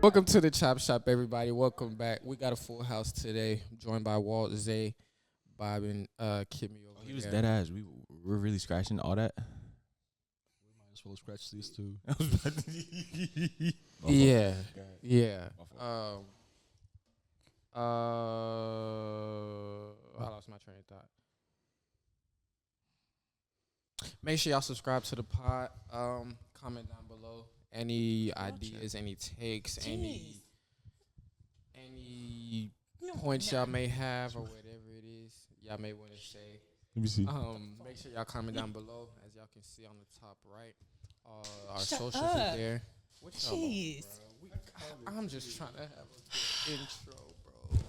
Welcome to the Chop Shop, everybody. Welcome back. We got a full house today, joined by Walt, Zay, Bob, and Kimmy over He was there. dead ass. We're really scratching all that. We might as well scratch these two. Yeah, yeah. I lost my train of thought. Make sure y'all subscribe to the pod. Comment down below any ideas, any takes, any points y'all may have or whatever it is y'all may want to say. Let me see. Make sure y'all comment down below, as y'all can see on the top right. Our Shut socials up. are there. What y'all want, Jeez. bro? I'm just trying to have a good intro, bro.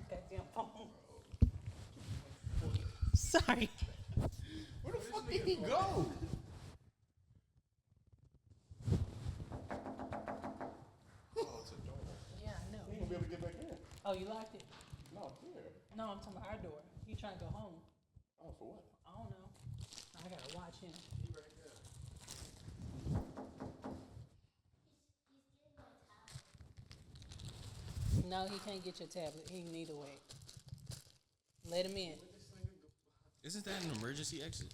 Okay, damn. Sorry. Where the fuck did he go? Yeah, I know. He ain't gonna be able to get back in. Oh, you locked it? No, here. No, I'm talking about our door. You trying to go home? Oh, for what? I don't know. I gotta watch him. No, he can't get your tablet. He need to wait. Let him in. Isn't that an emergency exit?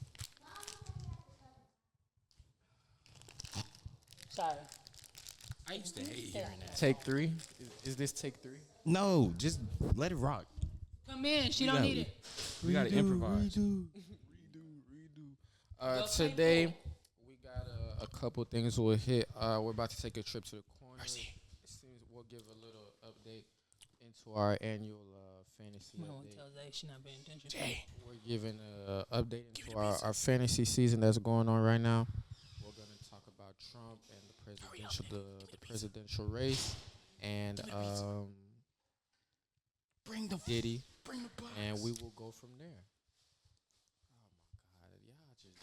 Sorry. I used to hate hearing that. Take 3. Is this take 3? No, just let it rock. Come in. She We don't got- need it. We gotta improvise. Redo. Go play Today pool. we got a couple things we'll hit. We're about to take a trip to the corner. We'll give a little update into our annual fantasy I won't update. tell Zay she not paying attention. We're giving an update into our fantasy season that's going on right now. We're going to talk about Trump and the presidential race and Bring the Diddy, bring the bus. and we will go from there. Oh my God, y'all just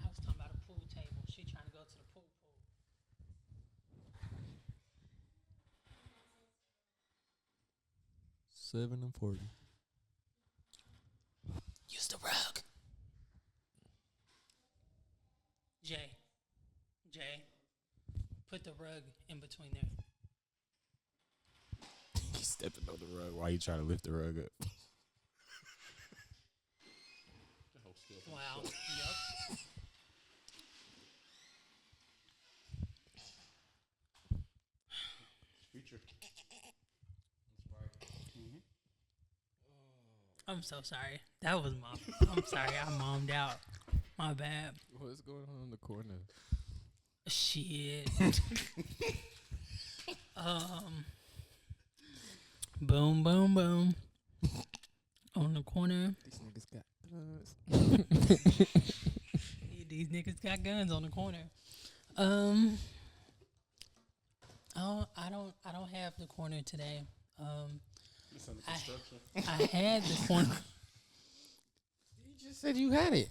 I was talking about a pool table. She trying to go to the pool. 7:40. Use the rug. Jay, put the rug in between there. He stepping on the rug while you trying to lift the rug up. Wow. Yup. Feature. I'm so sorry. That was my. I'm sorry. I mommed out. My bad. what's going on in the corner? Shit. Boom, boom, boom. On the corner. These niggas got guns. These niggas got guns on the corner. I don't have the corner today. It's under construction. I had the corner. You just said you had it.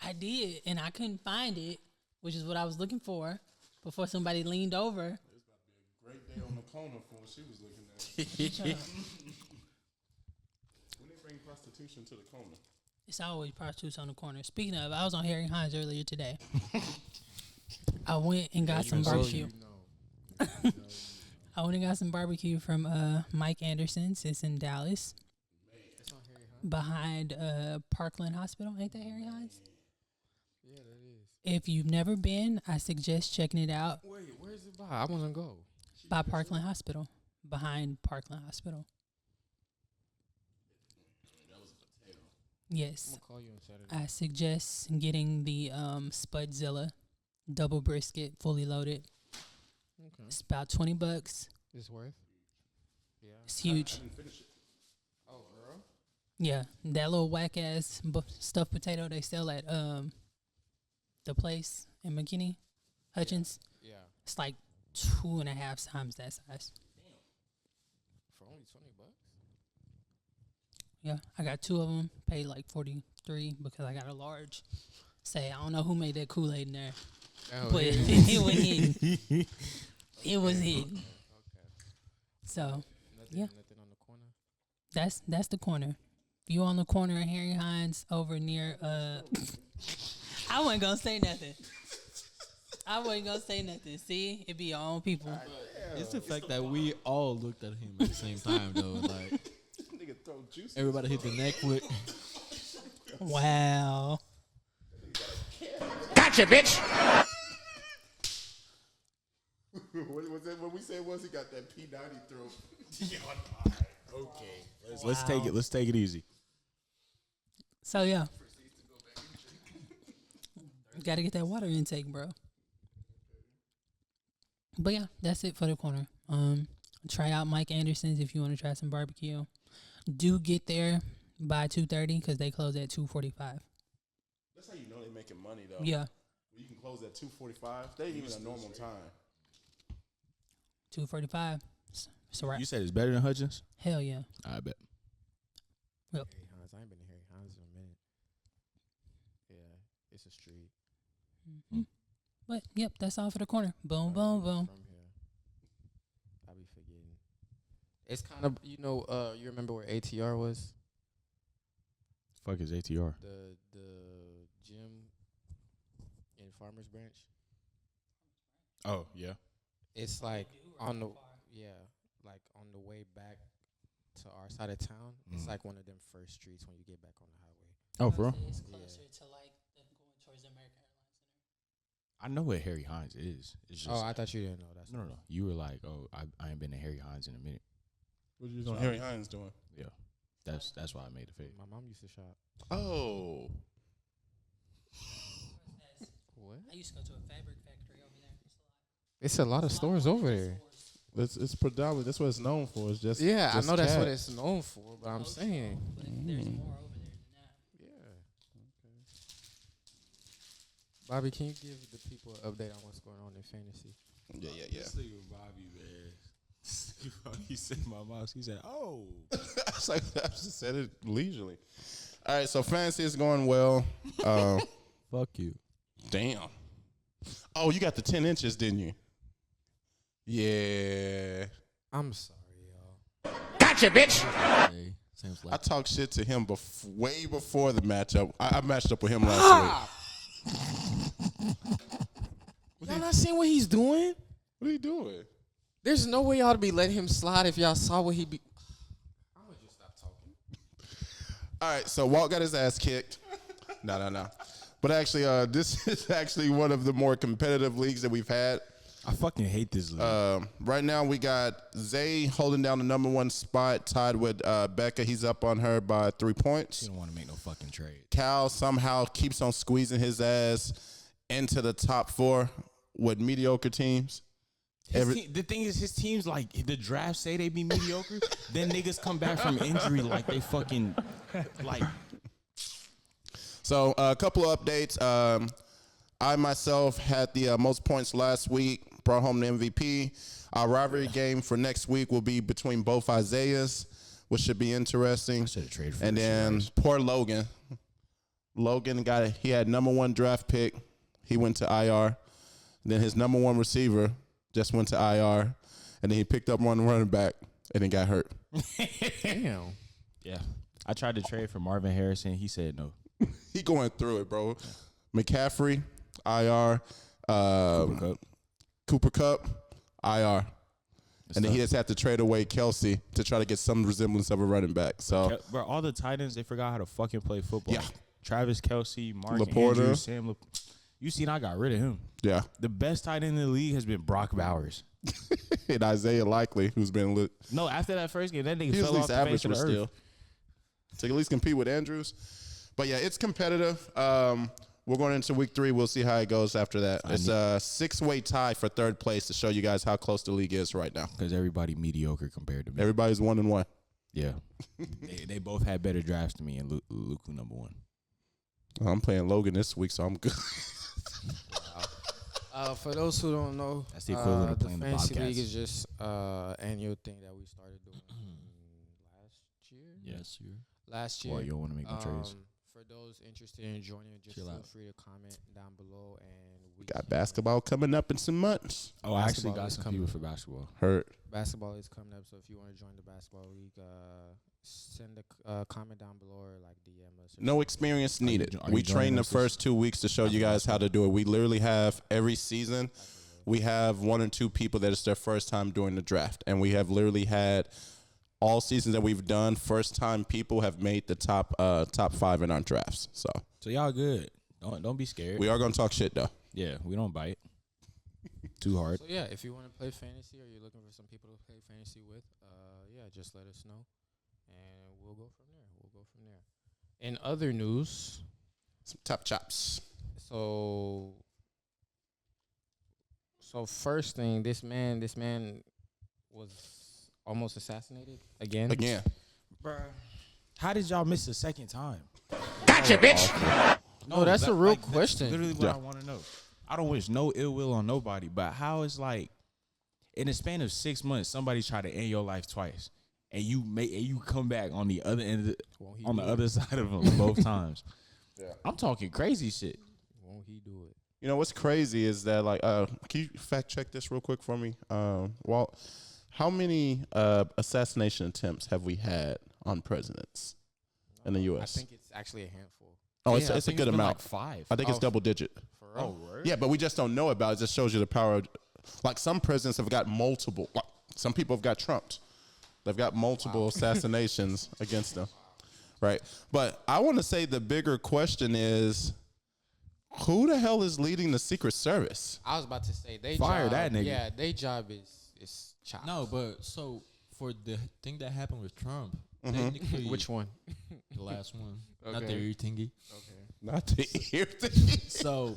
I did, and I couldn't find it, which is what I was looking for before somebody leaned over. It's about to be a great day on the corner for what she was looking at. When they bring prostitution to the corner. It's always prostitutes on the corner. Speaking of, I was on Harry Hines earlier today. I went and got some barbecue. I went and got some barbecue from Mike Anderson's. It's in Dallas, It's on Harry Hunt. behind Parkland Hospital. Ain't that Harry Hines? Yeah, that is. If you've never been, I suggest checking it out Wait, where's it by? I want to go. by Parkland Hospital, behind Parkland Hospital. Yes, I'm gonna call you on Saturday. I suggest getting the Spudzilla double brisket, fully loaded. Okay. It's about $20. It's worth. Yeah. It's huge. I didn't finish it. Oh, girl. Yeah, that little whack ass stuffed potato they sell at the place in McKinney, Hutchins. Yeah. It's like 2.5 times that size. For only $20. Yeah, I got 2 of them. Paid like 43 because I got a large. Say I don't know who made that Kool-Aid in there, Oh, but yeah. it was hidden. It was hidden. Okay. So Nothing, Yeah. nothing on the corner. that's the corner. If you on the corner of Harry Hines over near I wasn't gonna say nothing. I wasn't gonna say nothing. See, it be your own people. It's the fact that we all looked at him at the same time, though. Like, Nigga throw juice. everybody hit the neck with. Wow. Gotcha, bitch. What was that? When we said he got that P90 throat. Okay. Let's take it. Let's take it easy. So yeah, got to get that water intake, bro. But yeah, that's it for the corner. Try out Mike Anderson's if you want to try some barbecue. Do get there by 2:30 because they close at 2:45. That's how you know they're making money, though. Yeah, You can close at 2:45. They ain't even a normal time. 2:45. It's a wrap. You said it's better than Hutchins? Hell yeah. I bet. Harry Hines. I ain't been to Harry Hines in a minute. Yeah, it's a street. Mm-hmm. But yep, that's all for the corner. Boom, boom, boom. From here, I be forgetting. It's kind of you remember where ATR was? Fuck is ATR? The gym in Farmers Branch. Oh, yeah. It's like on the on the way back to our side of town. It's like one of them first streets when you get back on the highway. Oh, bro. It's closer to like them going towards the American Airlines Center. I know what Harry Hines is. It's just, I thought you didn't know that. no. You were like, oh, I ain't been to Harry Hines in a minute. What you doing? Harry Hines doing? Yeah. That's why I made the face. My mom used to shop. Oh. What? I used to go to a fabric factory over there. It's a lot of stores over there. It's predominantly, that's what it's known for. It's just Yeah, I just know that's what cats. it's known for, but I'm saying. But there's more over there than that. Yeah. Bobby, can you give the people an update on what's going on in fantasy? Yeah. This nigga Bobby, man. He said my mouse. He said, oh. It's like I just said it leisurely. All right, so fantasy is going well. Fuck you. Damn. Oh, you got the 10 inches, didn't you? Yeah. I'm sorry, y'all. Gotcha, bitch. Hey, seems I like talked shit to him way before the matchup. I matched up with him last week. Y'all not seeing what he's doing? What are you doing? There's no way y'all to be letting him slide if y'all saw what he be. I'm gonna just stop talking. All right, so Walt got his ass kicked. No. But actually, this is actually one of the more competitive leagues that we've had. I fucking hate this league. Right now, we got Zay holding down the number one spot, tied with Becca. He's up on her by 3 points. She don't want to make no fucking trade. Cal somehow keeps on squeezing his ass into the top four with mediocre teams. The thing is, his teams, like, the draft say they be mediocre, then niggas come back from injury like they fucking, like. So, a couple of updates. I myself had the most points last week, brought home the MVP. Our rivalry game for next week will be between both Isaiahs, which should be interesting. I should have traded for And this then shit. poor Logan. Logan he had number one draft pick. He went to IR. Then his number one receiver just went to IR. And then he picked up one running back and then got hurt. Damn. Yeah. I tried to trade for Marvin Harrison. He said no. He going through it, bro. McCaffrey, IR. Cooper Kupp, IR. And then he just had to trade away Kelsey to try to get some resemblance of a running back. So, Bro, all the tight ends, they forgot how to fucking play football. Yeah. Travis Kelsey, Mark Laporta. Andrews, you seen I got rid of him. yeah. The best tight end in the league has been Brock Bowers. And Isaiah Likely, who's been lit. No, after that first game, that nigga He was fell at off least the face average, of but the still. earth. To at least compete with Andrews. But yeah, it's competitive. We're going into week 3. We'll see how it goes after that. It's a 6-way tie for third place to show you guys how close the league is right now. Because everybody mediocre compared to me. Everybody's 1-1. Yeah. they both had better drafts than me, and Luku number one. I'm playing Logan this week, so I'm good. For those who don't know, That's the equivalent of playing the fantasy Bobcats. league is just annual thing that we started doing last year. yes, you. Last year. Well, you don't want to make no trades. For those interested in joining, just Chill feel out. free to comment down below, and we Got can- basketball coming up in some months. Oh, I actually Basketball got is some coming. people for basketball. Heard. Basketball is coming up, so if you want to join the basketball league, send a comment down below or like DM us. Or No experience Are you needed. jo- are you We joining train the us this- first 2 weeks to show you guys how to do it. We literally have every season. We have 1 or 2 people that it's their first time doing the draft, and we have literally had all seasons that we've done. First time people have made the top 5 in our drafts. So So y'all good. Don't be scared. we are gonna talk shit though. Yeah, we don't bite too hard. So yeah, if you want to play fantasy or you're looking for some people to play fantasy with, yeah, just let us know, and we'll go from there. In other news, Some top chops. so first thing, this man was almost assassinated again. Bruh. How did y'all miss the second time? No, that's a real question. That's literally what Yeah. I want to know. I don't wish no ill will on nobody, but how is like in the span of 6 months somebody try to end your life twice, and you come back on the other end Won't he on the do other it? side of them both times? Yeah. I'm talking crazy shit. Won't he do it? You know what's crazy is that like can you fact check this real quick for me? Walt, how many assassination attempts have we had on presidents in the I U.S.? think it's actually a handful. Oh, Yeah, I it's a think good been amount. Like 5. I think it's Oh, double digit. For real? word? Yeah, but we just don't know about it. It just shows you the power of, like, some presidents have got multiple. Like, some people have got trumped. They've got multiple assassinations against them. Right. But I want to say the bigger question is, who the hell is leading the Secret Service? I was about to say they Fire job, that nigga. Yeah, their job is chopped. No, but so for the thing that happened with Trump, Mm-hmm. technically, Which one? the last one, not the Okay. ear thingy. Okay. Not to hear things. So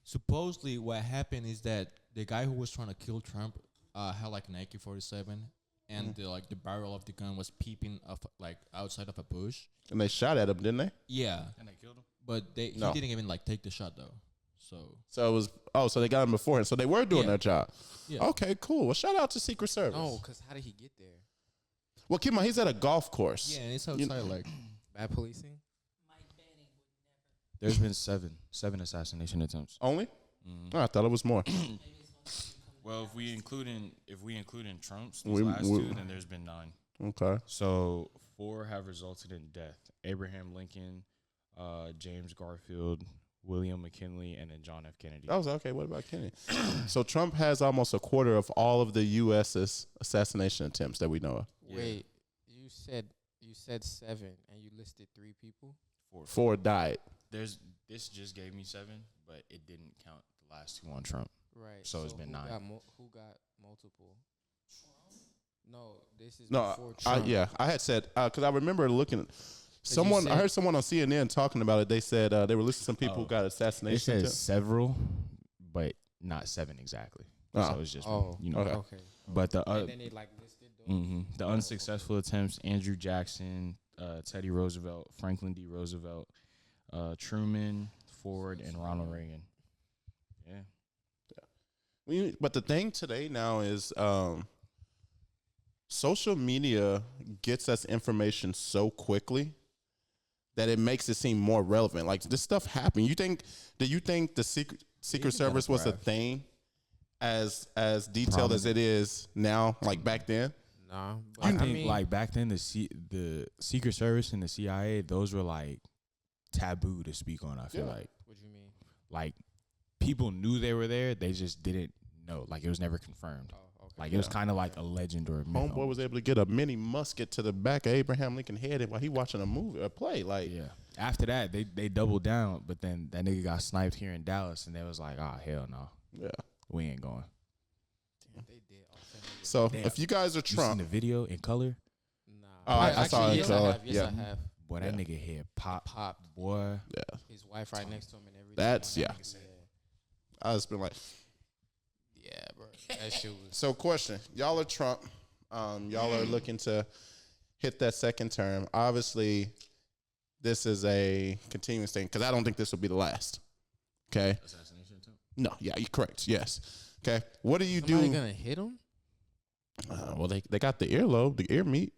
supposedly, what happened is that the guy who was trying to kill Trump had like an AK-47, and the barrel of the gun was peeping up like outside of a bush. And they shot at him, didn't they? Yeah, And they killed him. but No. he didn't even like take the shot though. So So it was, so they got him beforehand. So they were doing Yeah. their job. yeah, Okay, cool. Well, shout out to Secret Service. No, because how did he get there? Well, keep in mind, he's at a golf course. yeah, and it's outside like Bad policing? There's been seven assassination attempts. Only? Mhm. Oh, I thought it was more. Well, if we include in Trump's We- last we- 2, then there's been 9. Okay. So 4 have resulted in death: Abraham Lincoln, James Garfield, William McKinley, and then John F. Kennedy. I was like, okay, what about Kennedy? So Trump has almost a quarter of all of the U.S.'s assassination attempts that we know of. Yeah. Wait, you said 7 and you listed 3 people? 4. 4 died. This just gave me 7, but it didn't count the last 2 on Trump. Right. So it's been 9. Who got multiple? No, this is No, before Trump. I had said, because I remember looking at someone, I said- heard someone on CNN talking about it. They said they were listing some people who got It assassination says attempts. several, but not 7 exactly. Oh. So it's just Oh, Okay. okay. But the And then they like listed those. the unsuccessful attempts: Andrew Jackson, Teddy Roosevelt, Franklin D. Roosevelt, Truman, Ford, and Ronald Reagan. Yeah. But the thing today now is social media gets us information so quickly that it makes it seem more relevant. Like, this stuff happened. Do you think the Secret Service was a thing as detailed as it is now, like back then? Nah, but I I think mean, like back then the Secret Service and the CIA, those were like taboo to speak on. I feel Yeah. what do you mean? like people knew they were there, they just didn't know. Like it was never confirmed. Oh, okay. Like it was kind of like a legend or a myth. Homeboy was able to get a mini musket to the back of Abraham Lincoln head while he watching a movie or play. Like, Yeah. After that, they doubled down, but then that nigga got sniped here in Dallas, and they was like, "Ah, hell no, yeah. we ain't going." They did authentic. So Damn. if you guys are You seen Trump, the video in color? Nah. Oh, I saw it, Yes, so, I have. Yes, yeah. I have. Boy, that Yeah. nigga head popped. Popped. Boy, yeah, His wife right next to him and everything. That's- yeah. Yeah, I just been like, yeah, bro. That shit was. so question, y'all are Trump, y'all are looking to hit that second term. Obviously, this is a continuous thing because I don't think this will be the last. Okay. assassination attempt. No. Yeah, you're correct. Yes. Okay. What do you Somebody do? gonna hit him? Well, they got the earlobe, the ear meat.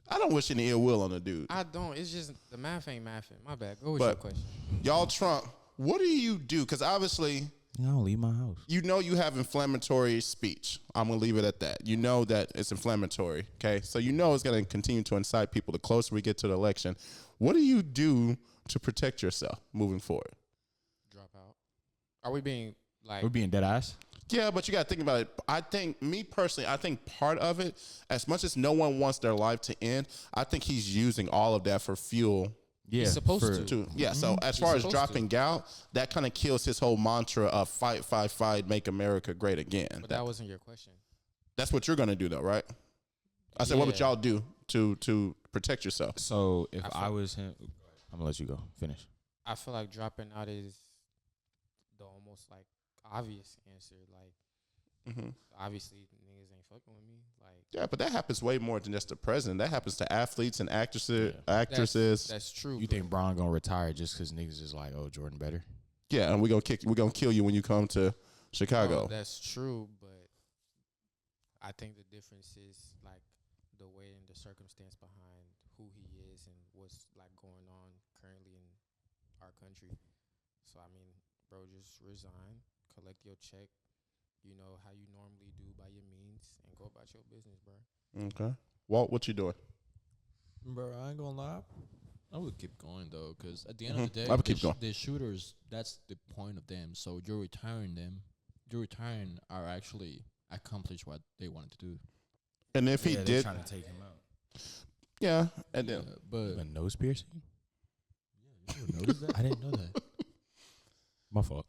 I don't wish any ill will on the dude. I don't. It's just the math ain't mathing. My bad. Go with But- your question. Y'all, Trump, what do you do? Because obviously, I don't leave my house. you know you have inflammatory speech. I'm going to leave it at that. You know that it's inflammatory, okay? So you know it's going to continue to incite people the closer we get to the election. What do you do to protect yourself moving forward? Drop out. Are we being like? We're being dead ass. Yeah, but you got to think about it. I think, me personally, I think part of it, as much as no one wants their life to end, I think he's using all of that for fuel. Yeah, He's supposed for- to. Yeah, so as far as dropping out, that kind of kills his whole mantra of fight, fight, fight, make America great again. But that wasn't your question. That's what you're going to do, though, right? I said, what would Yeah. y'all do to protect yourself? So if I I was him, I'm gonna let you go. Finish. I feel like dropping out is the almost like obvious answer. Like, Mm-hmm. obviously niggas ain't fucking with me. Like, Yeah, but that happens way more than just the president. That happens to athletes and actresses. Yeah. Actresses. that's true. You think Braun gonna retire just because niggas is like, oh, Jordan better? Yeah, and we're gonna kill you when you come to Chicago. That's true, but I think the difference is like the way and the circumstance behind who he is and what's like going on currently in our country. So I mean, bro, just resign, collect your check, you know how you normally do by your means, and go about your business, bro. Okay. Walt, what you doing? Bro, I ain't gonna lie. I would keep going though, because at the end of the day, I would keep going. the shooters. That's the point of them. So you're retiring them. You're retiring are actually accomplish what they wanted to do. And if he They're did, trying to take him out. yeah, and then But A nose piercing? you never noticed that? I didn't know that. My fault.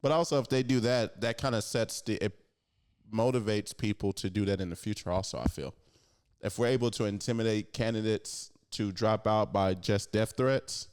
but also if they do that, that kind of it motivates people to do that in the future. Also, I feel if we're able to intimidate candidates to drop out by just death threats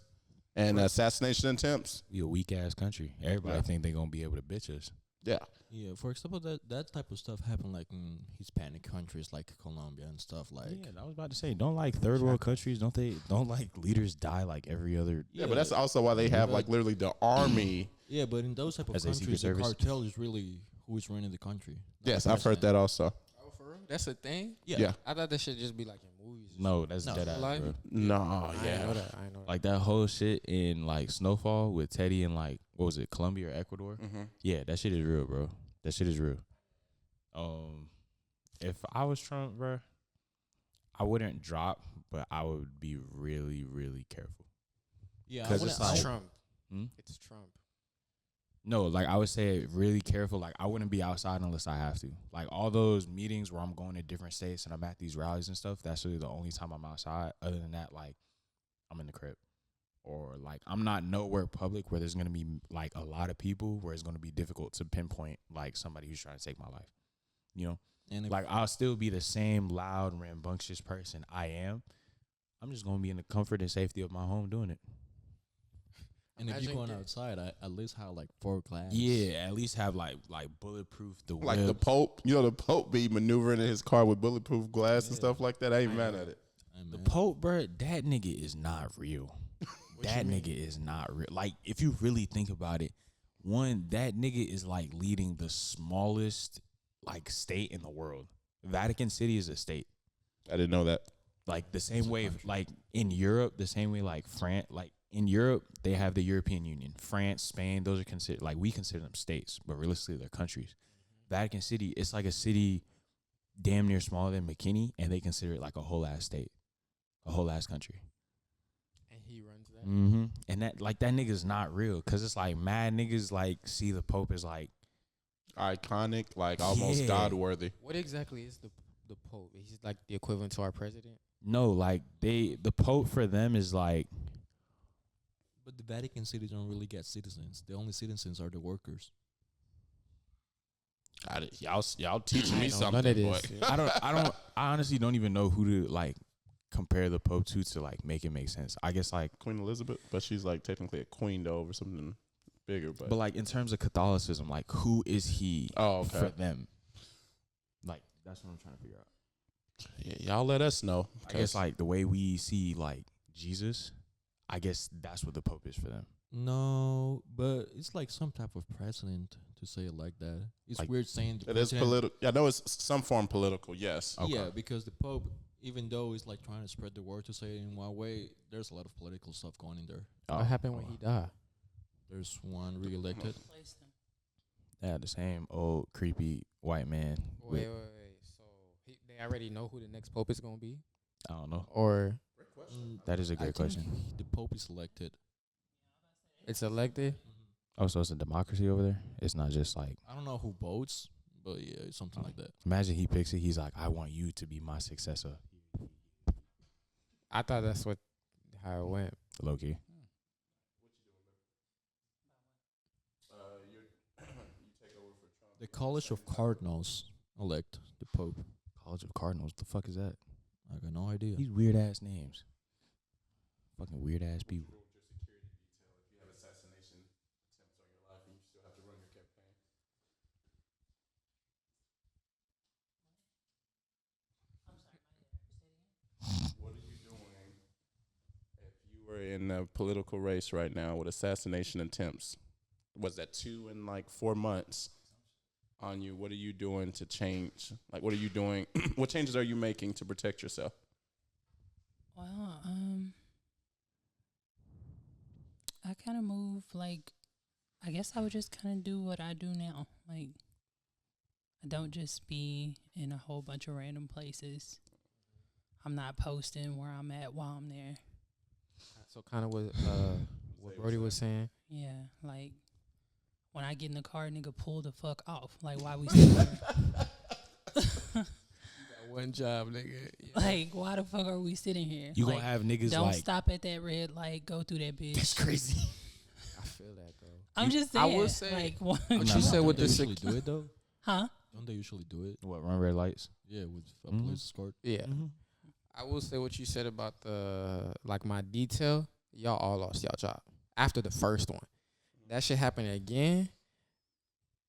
and assassination attempts, We a weak ass country. Everybody Yeah. think they gonna be able to bitch us. yeah, Yeah, for example, that type of stuff happen like in Hispanic countries like Colombia and stuff like. Yeah, I was about to say, don't like third world countries, don't like leaders die like every other. yeah. But that's also why they have but- like literally the army. Yeah, but in those type of As a Secret countries, the Service. cartel is really who is running the country. not Yes, the I've heard president. that also. Oh, for real? That's a thing? Yeah. I thought that should just be like in movies. No, that's No. dead ass, Like- bro. No, I ain't know yeah, that. I ain't know that. Like that whole shit in like Snowfall with Teddy and like what was it, Colombia or Ecuador? mm-hmm. Yeah, that shit is real, bro. That shit is real. If I was Trump, bro, I wouldn't drop, but I would be really, really careful. Yeah, I 'Cause wanna- it's It's like- Trump. Hmm? It's Trump. No, like I would say really careful. Like I wouldn't be outside unless I have to. Like all those meetings where I'm going to different states and I'm at these rallies and stuff, that's really the only time I'm outside. Other than that, like I'm in the crib. Or like I'm not nowhere public where there's gonna be like a lot of people where it's gonna be difficult to pinpoint like somebody who's trying to take my life. You know? and if, Like I'll still be the same loud, rambunctious person I am. I'm just gonna be in the comfort and safety of my home doing it. and if you're Imagine going get- outside, I at least have like 4 glass. Yeah, at least have like bulletproof the Like the whip. Pope. You know, the Pope be maneuvering in his car with bulletproof glass and Yeah. stuff like that. I ain't I mad know. at it. The Pope, bro, that nigga is not real. That nigga is not real. Like, if you really think about it, one, that nigga is like leading the smallest like state in the world. Vatican City is a state. I didn't know that. Like the same way, like in Europe, the same way like France, like in Europe, they have the European Union. France, Spain, those are considered, like we consider them states, but realistically they're countries. Vatican City, it's like a city damn near smaller than McKinney, and they consider it like a whole ass state, a whole ass country. And he runs that. Mm-hmm. And that like that nigga's not real, cause it's like mad niggas like see the Pope as like Iconic, like almost Yeah. God worthy. What exactly is the Pope? He's like the equivalent to our president. no, like the Pope for them is like But the Vatican City don't really get citizens. The only citizens are the workers. Y'all teaching me I don't know something, that boy. is. I honestly don't even know who to like compare the Pope to like make it make sense. I guess like Queen Elizabeth, but she's like technically a queen though over something bigger. But, but like in terms of Catholicism, like who is he oh, okay. for them? Like that's what I'm trying to figure out. Yeah, y'all let us know. I guess like the way we see like Jesus, I guess that's what the Pope is for them. No, but it's like some type of president to say it like that. It's Like- weird saying the it is president- political. I know it's some form political. Yes. Okay. Yeah, because the Pope, even though it's like trying to spread the word to say it in one way, there's a lot of political stuff going in there. What happened when he died? There's one re-elected. They had the same old creepy white man. Wait. So they already know who the next pope is gonna be, I don't know. or That is a I great think question. The Pope is elected. it's elected? Oh, so it's a democracy over there? It's not just like, I don't know who votes, but yeah, it's something like that. imagine he picks it. He's like, I want you to be my successor. I thought that's how it went. Low key. The College of Cardinals elect the Pope. College of Cardinals. The fuck is that? I got no idea. These weird ass names. Fucking weird ass people. If you have assassination attempts on your life and you still have to run your campaign. What are you doing if you were in a political race right now with assassination attempts? Was that 2 in like 4 months on you? What are you doing to change? Like, what are you doing? What changes are you making to protect yourself? Well, I kind of move like, I guess I would just kind of do what I do now. Like, I don't just be in a whole bunch of random places. I'm not posting where I'm at while I'm there. So kind of what Brody was saying. Yeah, like when I get in the car, nigga, pull the fuck off. Like, why we still here? One job, nigga. Yeah. Like, why the fuck are we sitting here? You like, gonna have niggas don't like, stop at that red light. Go through that bitch. that's crazy. I feel that though. I'm just I saying. will say- like, What I'm you not- said with Don't the they usually do it though? huh? Don't they usually do it? What, run red lights? Yeah, with a Mhm. police escort. Yeah. I will say what you said about like my detail. Y'all all lost y'all job after the first one. That shit happened again.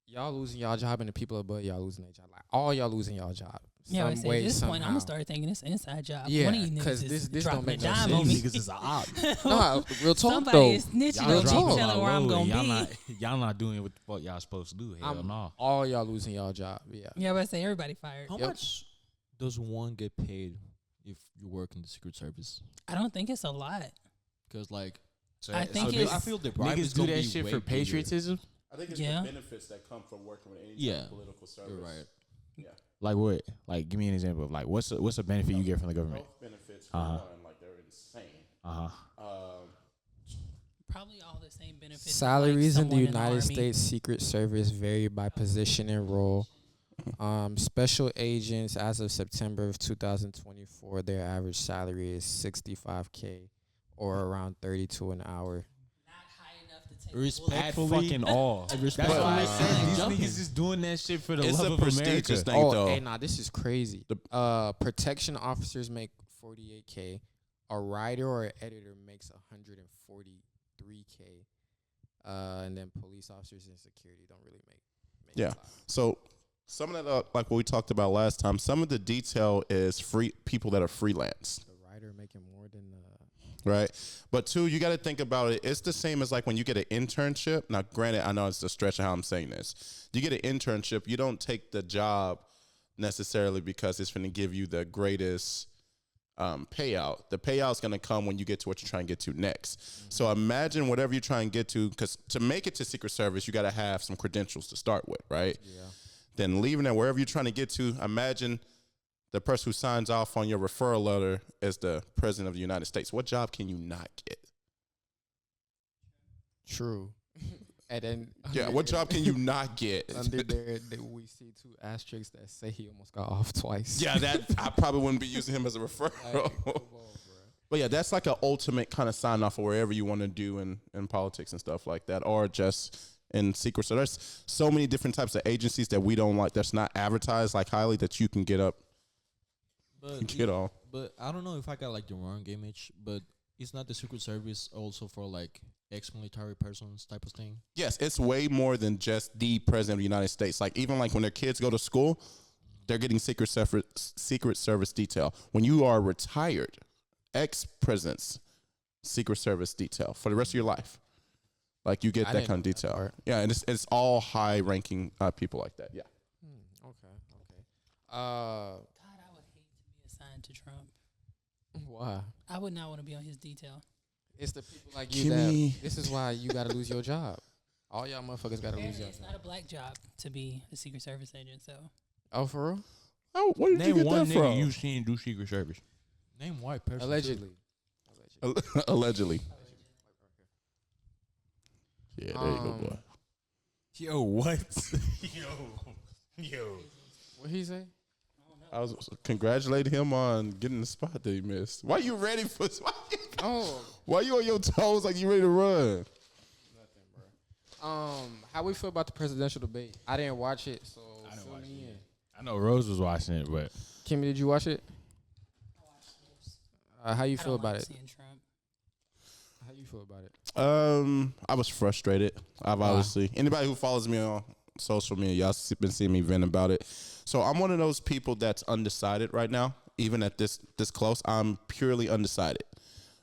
Y'all losing y'all job and the people above y'all losing their job. Like all y'all losing y'all job. Yeah, I Some say way, at this point, I'm somehow. gonna start thinking it's an inside job. Yeah, One of you 'cause niggas is this dropping don't make a no dime sense. on me. Niggas is a op. No, real talk Somebody though. is snitching Y'all on me, dropping telling where I'm low gonna and be. y'all not doing what the fuck y'all supposed to do. Hell no. All y'all losing y'all job. Yeah. Yeah, but I say everybody fired. How Yep. much does one get paid if you work in the Secret Service? I don't think it's a lot. Because like, So, I think I it's feel the bribe is niggas do gonna that be shit way for bigger. patriotism. I think it's Yeah. the benefits that come from working with any type Yeah. of political service. You're right. Like what? Like give me an example of like what's a benefit you get from the government? Health benefits for Uh-huh. one, like they're insane. Uh huh. Probably all the same benefits. as, Salaries like, in the someone United Army. States Secret Service vary by position and role. Special agents, as of September of 2024, their average salary is $65K, or around $32 an hour. Not high enough to take At Respectfully, fucking all. That's respectfully, what I said. These jumping. niggas is doing that shit for the It's love a of America. prestigious thing, Oh, though. hey, nah, this is crazy. Protection officers make $48K. A writer or an editor makes $143K. And then police officers and security don't really make Yeah. a lot. So some of that, like what we talked about last time, some of the detail is free people that are freelance, The writer making more than right? But two, you got to think about it. It's the same as like when you get an internship. Now, granted, I know it's a stretch of how I'm saying this. You get an internship, you don't take the job necessarily because it's going to give you the greatest payout. The payout's going to come when you get to what you're trying to get to next. So imagine whatever you're trying to get to, because to make it to Secret Service, you got to have some credentials to start with, right? Yeah. Then leaving it wherever you're trying to get to, imagine the person who signs off on your referral letter as the president of the United States. What job can you not get? True. And then Yeah, what job can you not get? under there we see two asterisks that say he almost got off twice. Yeah, that I probably wouldn't be using him as a referral. Like, come on, bro. But yeah, that's like an ultimate kind of sign off for wherever you want to do in politics and stuff like that, or just in secret. So there's so many different types of agencies that we don't like, that's not advertised like highly, that you can get up and get on. But I don't know if I got like the wrong image, but it's not the Secret Service also for like ex-military persons type of thing? Yes, it's way more than just the president of the United States. Like even like when their kids go to school, they're getting Secret Service detail. When you are retired, ex-presidents, Secret Service detail for the rest of your life. Like you get I that didn't kind of know that detail. part. Yeah, and it's all high-ranking people like that. Yeah. Okay. God, I would hate to be assigned assigned to Trump. Why? I would not want to be on his detail. It's the people like you Kimmy. that. This is why you gotta lose your job. All y'all motherfuckers gotta lose your It's job. not a black job to be a Secret Service agent, so Oh, for real? Oh, where did you Name get one that nigga from? you seen do Secret Service. Name white person. too. Allegedly. Allegedly. Yeah, there you go, boy. Yo, what? Yo. What he say? I was congratulating him on getting the spot that he missed. Why you ready for? Oh, Why you on your toes like you ready to run? how we feel about the presidential debate? I didn't watch it, so I didn't fill watch me it. in. I know Rose was watching it, but Kimmy, did you watch it? I watched this. How you I feel don't about like it? seeing Trump. How you feel about it? I was frustrated. I've Why? obviously anybody who follows me on social media, y'all been seeing me vent about it. So I'm one of those people that's undecided right now. Even at this close, I'm purely undecided.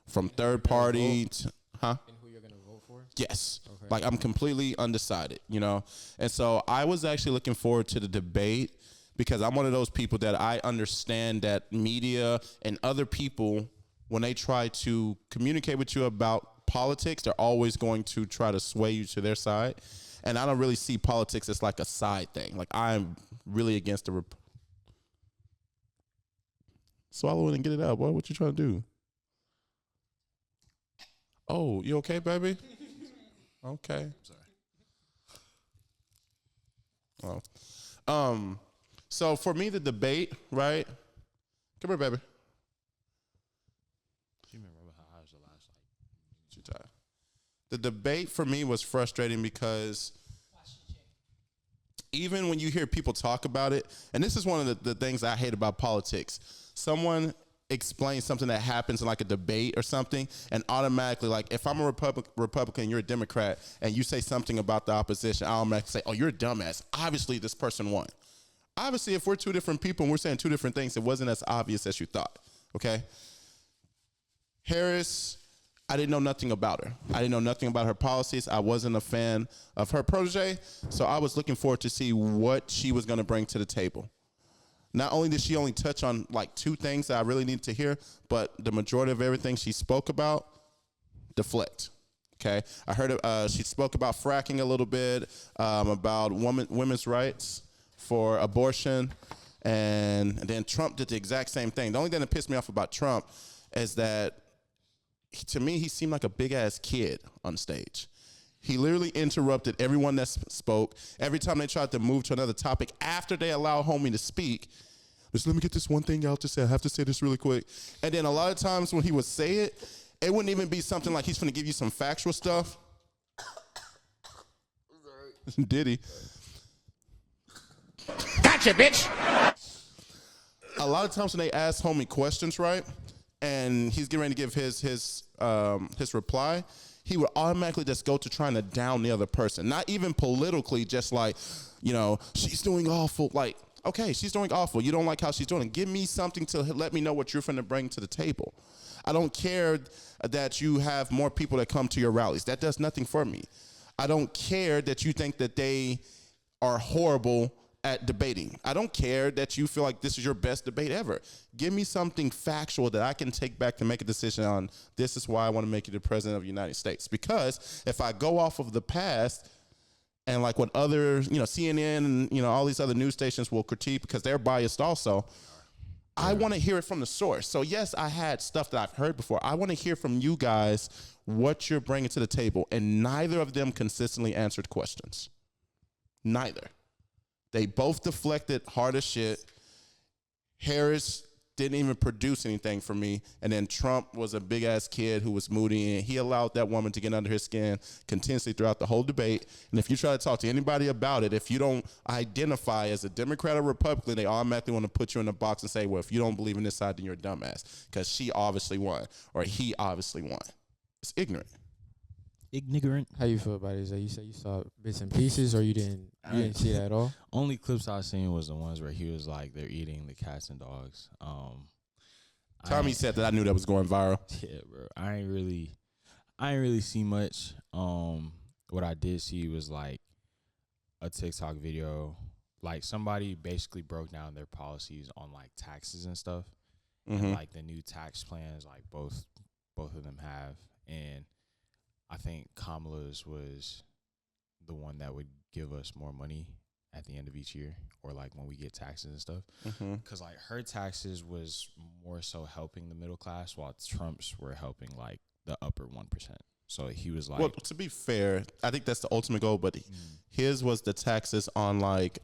From third party, to, huh? And who you're gonna vote for? Yes. Okay. Like I'm completely undecided, you know? And so I was actually looking forward to the debate because I'm one of those people that I understand that media and other people, when they try to communicate with you about politics, they're always going to try to sway you to their side. And I don't really see politics as like a side thing. Like I'm really against the swallow it and get it out, boy. What you trying to do? Oh, you okay, baby? Okay. Sorry. Oh. So for me, the debate, right? Come here, baby. she been rubbing her eyes the last Too tired. The debate for me was frustrating because even when you hear people talk about it, and this is one of the things I hate about politics, someone explains something that happens in like a debate or something, and automatically, like if I'm a Republican, you're a Democrat, and you say something about the opposition, I automatically say, oh, you're a dumbass. Obviously, this person won. Obviously, if we're two different people and we're saying two different things, it wasn't as obvious as you thought, okay? Harris, I didn't know nothing about her. I didn't know nothing about her policies. I wasn't a fan of her protege, so I was looking forward to see what she was going to bring to the table. Not only did she only touch on like two things that I really needed to hear, but the majority of everything she spoke about, deflect. Okay, I heard she spoke about fracking a little bit, about women's rights for abortion, and then Trump did the exact same thing. The only thing that pissed me off about Trump is that, to me, he seemed like a big-ass kid on stage. He literally interrupted everyone that spoke. Every time they tried to move to another topic, after they allowed homie to speak, just let me get this one thing out to say. I have to say this really quick. And then a lot of times when he would say it, it wouldn't even be something like he's going to give you some factual stuff. Diddy. Gotcha, bitch. A lot of times when they ask homie questions, right, and he's getting ready to give his reply, he would automatically just go to trying to down the other person. Not even politically, just like, you know, she's doing awful. Like, okay, she's doing awful. You don't like how she's doing. Give me something to let me know what you're finna bring to the table. I don't care that you have more people that come to your rallies. That does nothing for me. I don't care that you think that they are horrible at debating. I don't care that you feel like this is your best debate ever. Give me something factual that I can take back to make a decision on. This is why I want to make you the president of the United States. Because if I go off of the past and like what other, you know, CNN and, you know, all these other news stations will critique because they're biased also, I want to hear it from the source. So yes, I had stuff that I've heard before. I want to hear from you guys what you're bringing to the table. And neither of them consistently answered questions. Neither. They both deflected hard as shit. Harris didn't even produce anything for me. And then Trump was a big-ass kid who was moody, and he allowed that woman to get under his skin continuously throughout the whole debate. And if you try to talk to anybody about it, if you don't identify as a Democrat or Republican, they automatically want to put you in a box and say, well, if you don't believe in this side, then you're a dumbass because she obviously won or he obviously won. It's ignorant. Ignorant. How you feel about it? Is that you say you saw bits and pieces, or you didn't see that at all? Only clips I seen was the ones where he was like, they're eating the cats and dogs. Tommy said that. I knew that was going viral. Yeah, bro. I ain't really see much. What I did see was like a TikTok video. Like somebody basically broke down their policies on like taxes and stuff. and Mhm. like the new tax plans, like both of them have, and I think Kamala's was the one that would give us more money at the end of each year, or like when we get taxes and stuff. Mhm. Because like her taxes was more so helping the middle class, while Trump's were helping like the upper 1%. So he was like, Well, to be fair, I think that's the ultimate goal, but his was the taxes on like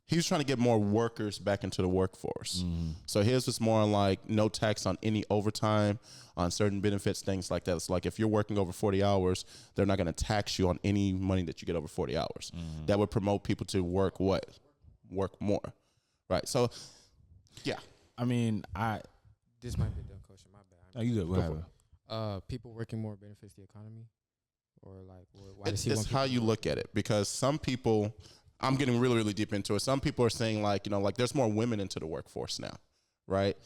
he was trying to get more workers back into the workforce. So his was more on like no tax on any overtime, on certain benefits, things like that. It's like if you're working over 40 hours, they're not going to tax you on any money that you get over 40 hours. That would promote people to work what? Work more. Right. So, yeah. I mean, This might be a dumb question. My bad. no, you good? Go for Whatever. People working more benefits the economy, or like why does It's, he want how people you to look at it, because some people, I'm getting really, really deep into it. Some people are saying like, like there's more women into the workforce now, right?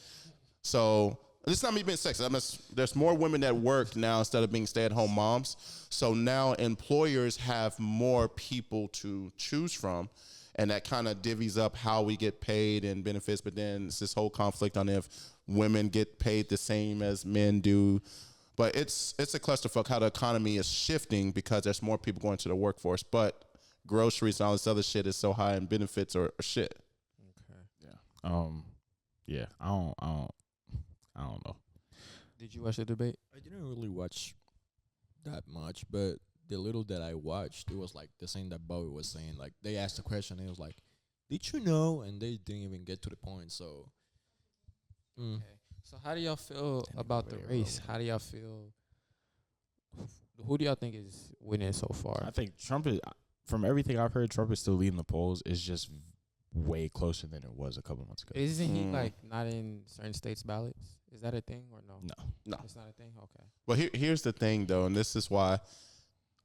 So it's not me being sexist. There's more women that work now instead of being stay-at-home moms. So now employers have more people to choose from, and that kind of divvies up how we get paid and benefits. But then it's this whole conflict on if women get paid the same as men do. But it's a clusterfuck how the economy is shifting because there's more people going to the workforce. But groceries and all this other shit is so high, and benefits are shit. Okay. Yeah. I don't know. Did you watch the debate? I didn't really watch that much, but the little that I watched, it was like the same that Bowie was saying. Like they asked a question, and it was like, "Did you know?" And they didn't even get to the point. So, Okay. So how do y'all feel about the race? How do y'all feel? Who do y'all think is winning so far? I think Trump is, from everything I've heard, Trump is still leading the polls. It's just way closer than it was a couple months ago. Isn't he like not in certain states' ballots? Is that a thing or no? No. It's not a thing. Okay. Well, here's the thing, though, and this is why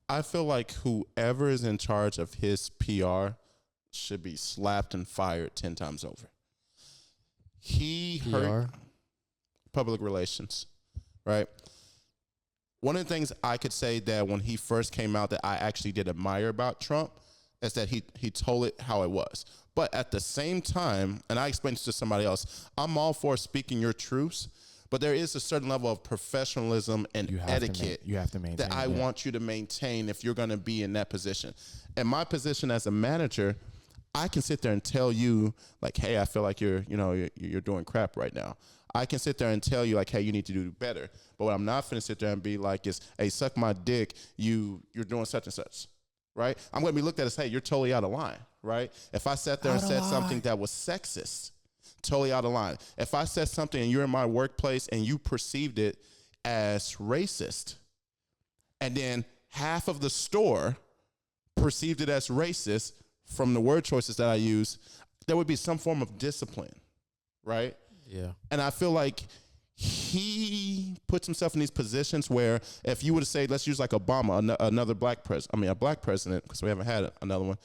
I feel like whoever is in charge of his PR should be slapped and fired 10 times over. He hurt public relations, right? One of the things I could say that when he first came out that I actually did admire about Trump is that he told it how it was. But at the same time, and I explained this to somebody else, I'm all for speaking your truths, but there is a certain level of professionalism and etiquette You have to maintain that I want you to maintain if you're going to be in that position. And my position as a manager, I can sit there and tell you like, hey, I feel like you're doing crap right now. I can sit there and tell you like, hey, you need to do better. But what I'm not finna sit there and be like is, hey, suck my dick. You're doing such and such, right? I'm gonna be looked at as, hey, you're totally out of line, right? If I sat there and said something that was sexist, totally out of line. If I said something and you're in my workplace and you perceived it as racist, and then half of the store perceived it as racist from the word choices that I use, there would be some form of discipline, right? Yeah. And I feel like he puts himself in these positions where if you were to say, let's use like Obama, another black president, a black president, because we haven't had another one,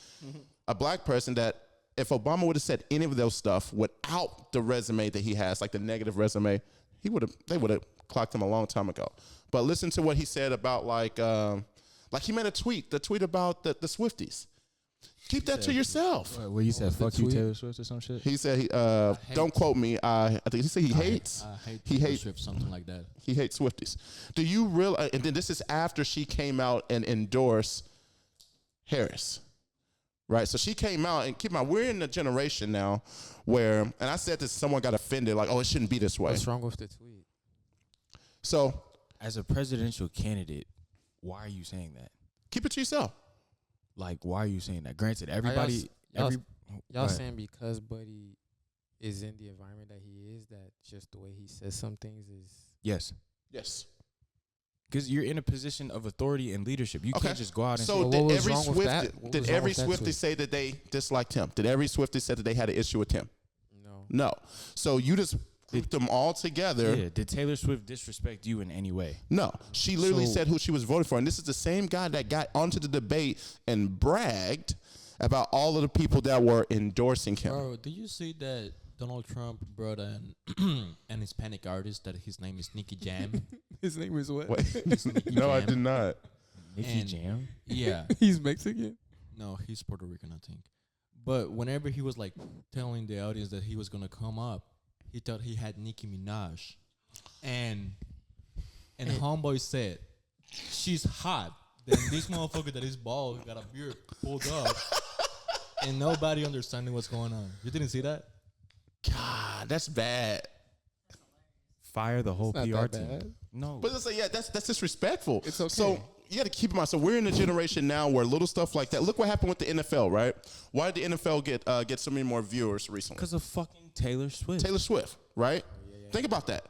a black president that if Obama would have said any of those stuff without the resume that he has, like the negative resume, they would have clocked him a long time ago. But listen to what he said about like he made the tweet about the Swifties. Keep that to yourself. Well, you said fuck you, Taylor Swift or some shit? He said, don't quote me. I think he said he hates. He hates Swift, something like that. He hates Swifties. Do you realize? And then this is after she came out and endorsed Harris, right? So she came out and keep in mind, we're in a generation now where, and I said this, someone got offended, like, oh, it shouldn't be this way. What's wrong with the tweet? So, as a presidential candidate, why are you saying that? keep it to yourself. Like, why are you saying that? Granted, everybody, Y'all saying because Buddy is in the environment that he is, that just the way he says some things is yes, Yes. because you're in a position of authority and leadership. You Okay. can't just go out and So Well, did what was every wrong with that? Swiftie What did was wrong every with that Swiftie tweet? say that they disliked him? Did every Swiftie say that they had an issue with him? no. No. So you just grouped them all together. yeah. Did Taylor Swift disrespect you in any way? No, she literally So- said who she was voting for. And this is the same guy that got onto the debate and bragged about all of the people that were endorsing him. Bro, did you see that Donald Trump brought an Hispanic artist that his name is Nicky Jam? His name is what? It's Nicky No, I Jam. did not. Nicky And- Jam? Yeah. He's Mexican. No, he's Puerto Rican, I think. But whenever he was like telling the audience that he was gonna come up, he thought he had Nicki Minaj, and homeboy said she's hot. Then this motherfucker that is bald got a beard pulled up, and nobody understanding what's going on. You didn't see that? God, that's bad. Fire the whole It's not PR that team. bad. No. But it's like, yeah, that's disrespectful. It's okay. So you got to keep in mind. So we're in a generation now where little stuff like that. Look what happened with the NFL, right? Why did the NFL get so many more viewers recently? Because of fucking Taylor Swift. Taylor Swift, right? Think about that.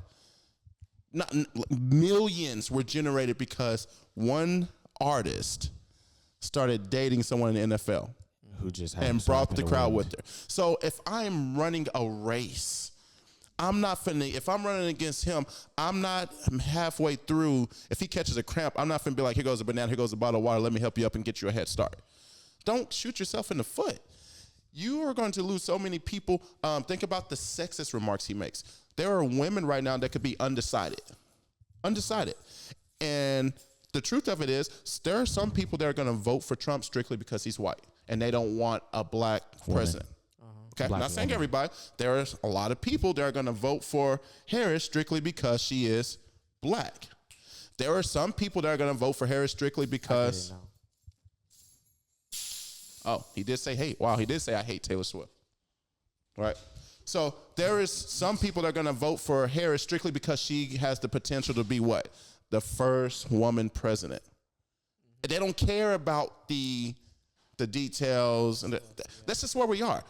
Millions were generated because one artist started dating someone in the NFL Who just and brought the crowd with her. So if I'm running a race, I'm not finna, if I'm running against him, I'm not halfway through. If he catches a cramp, I'm not finna be like, here goes a banana, here goes a bottle of water, let me help you up and get you a head start. Don't shoot yourself in the foot. You are going to lose so many people. Think about the sexist remarks he makes. There are women right now that could be undecided. And the truth of it is, there are some people that are going to vote for Trump strictly because he's white, and they don't want a black president. Okay, Black not saying woman. everybody. There are a lot of people that are going to vote for Harris strictly because she is black. There are some people that are going to vote for Harris strictly because. Oh, he did say hate. Wow, he did say I hate Taylor Swift. Right. So there is some people that are going to vote for Harris strictly because she has the potential to be what? The first woman president. And they don't care about the details. And that's just where we are.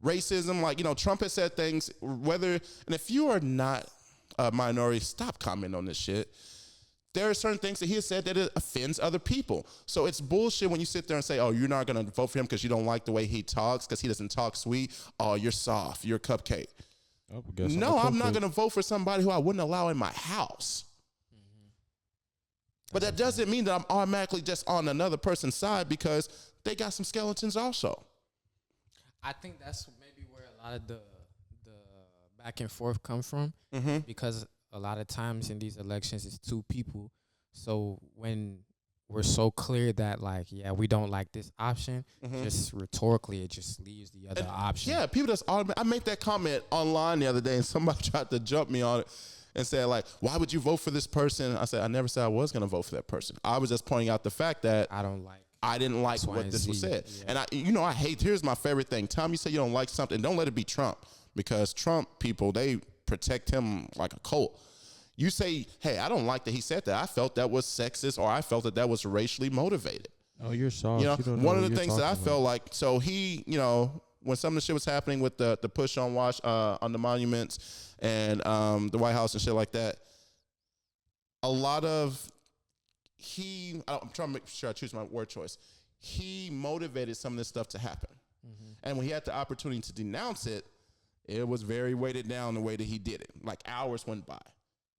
Racism, like, Trump has said things, and if you are not a minority, stop commenting on this shit. There are certain things that he has said that it offends other people. So it's bullshit when you sit there and say, oh, you're not going to vote for him because you don't like the way he talks, because he doesn't talk sweet. Oh, you're soft. You're a cupcake. Oh, guess No, I'm not cupcake. going to vote for somebody who I wouldn't allow in my house. But that doesn't mean that I'm automatically just on another person's side because they got some skeletons also. I think that's maybe where a lot of the back and forth come from, because a lot of times in these elections it's two people. So when we're so clear that, like, yeah, we don't like this option, just rhetorically it just leaves the other option. Yeah, people just I made that comment online the other day, and somebody tried to jump me on it and said, like, why would you vote for this person? I said, I never said I was going to vote for that person. I was just pointing out the fact that I didn't like what and this was Z. said. Yeah. And I hate, here's my favorite thing. Tom, you say you don't like something, don't let it be Trump, because Trump people, they protect him like a cult. You say, hey, I don't like that he said that. I felt that was sexist, or I felt that was racially motivated. Oh, you're soft. You don't know One of what the you're things that I talking felt like, so he, when some of the shit was happening with the push on on the monuments and the White House and shit like that, a lot of I'm trying to make sure I choose my word choice. He motivated some of this stuff to happen. And when he had the opportunity to denounce it, it was very weighted down the way that he did it. Like hours went by.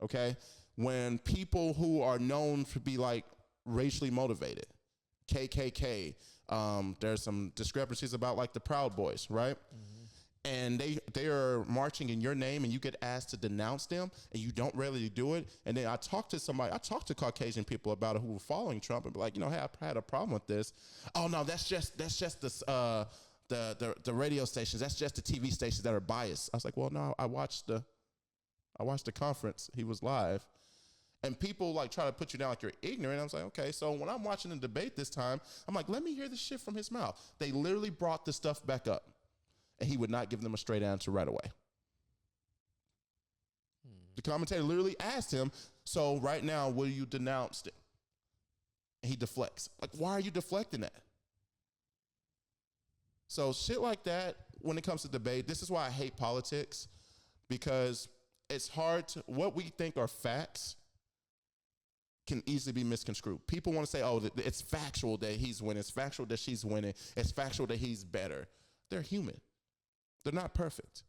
Okay? When people who are known to be like racially motivated, KKK, there's some discrepancies about like the Proud Boys, right? And they are marching in your name, and you get asked to denounce them, and you don't really do it. And then I talked to Caucasian people about it who were following Trump, and be like, hey, I had a problem with this. Oh no, that's just the radio stations. That's just the TV stations that are biased. I was like, well, no, I watched the conference. He was live. And people like try to put you down like you're ignorant. I was like, okay. So when I'm watching the debate this time, I'm like, let me hear the shit from his mouth. They literally brought the stuff back up, and he would not give them a straight answer right away. The commentator literally asked him, so right now, will you denounce it? And he deflects. Like, why are you deflecting that? So shit like that, when it comes to debate, this is why I hate politics, because it's hard to, what we think are facts can easily be misconstrued. People want to say, oh, it's factual that he's winning. It's factual that she's winning. It's factual that he's better. They're human. They're not perfect.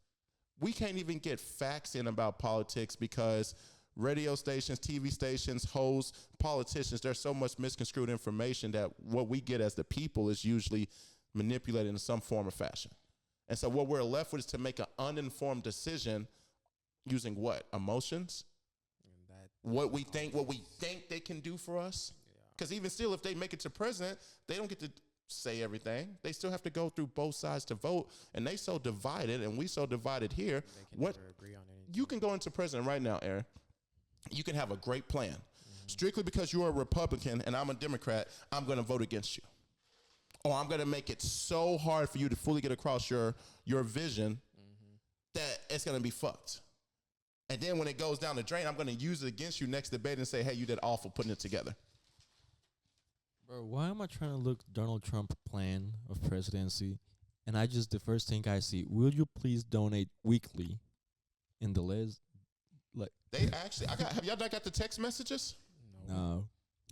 We can't even get facts in about politics because radio stations, TV stations, hosts, politicians, there's so much misconstrued information that what we get as the people is usually manipulated in some form or fashion. And so what we're left with is to make an uninformed decision using what? Emotions? What we think they can do for us? Because even still, if they make it to president, they don't get to say everything. They still have to go through both sides to vote, and they so divided, and we so divided here. They can What never agree on anything. you can go into president right now, Aaron. You can have a great plan. Strictly because you're a Republican and I'm a Democrat, I'm going to vote against you. Or I'm going to make it so hard for you to fully get across your vision that it's going to be fucked. And then when it goes down the drain, I'm going to use it against you next debate and say, hey, you did awful putting it together. Bro, why am I trying to look Donald Trump plan of presidency, and the first thing I see, will you please donate weekly in the list? Like, They actually, have y'all not got the text messages? no.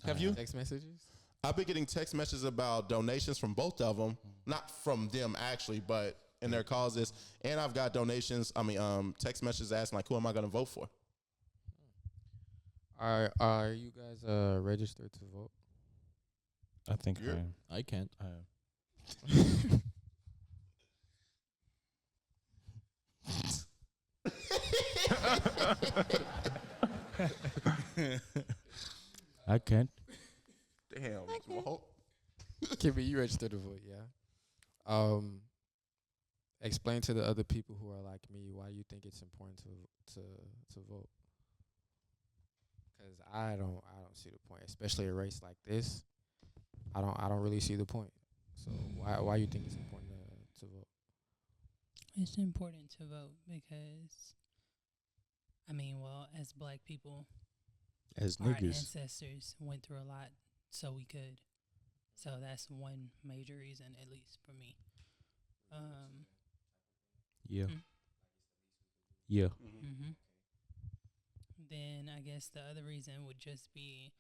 Have you? Text messages? I've been getting text messages about donations from both of them, not from them actually, but in their causes. And I've got text messages asking like, who am I going to vote for? Are you guys registered to vote? I think I You're- am. I can't. I am. I can't. Damn. Well, Kimmy, you registered to vote, yeah. Explain to the other people who are like me why you think it's important to vote. Because I don't see the point, especially a race like this. I don't really see the point. So why you think it's important to vote? It's important to vote because, as black people, As our niggas. ancestors went through a lot so we could. So that's one major reason, at least for me. Yeah. Mm. Yeah. Mm-hmm. Then I guess the other reason would just be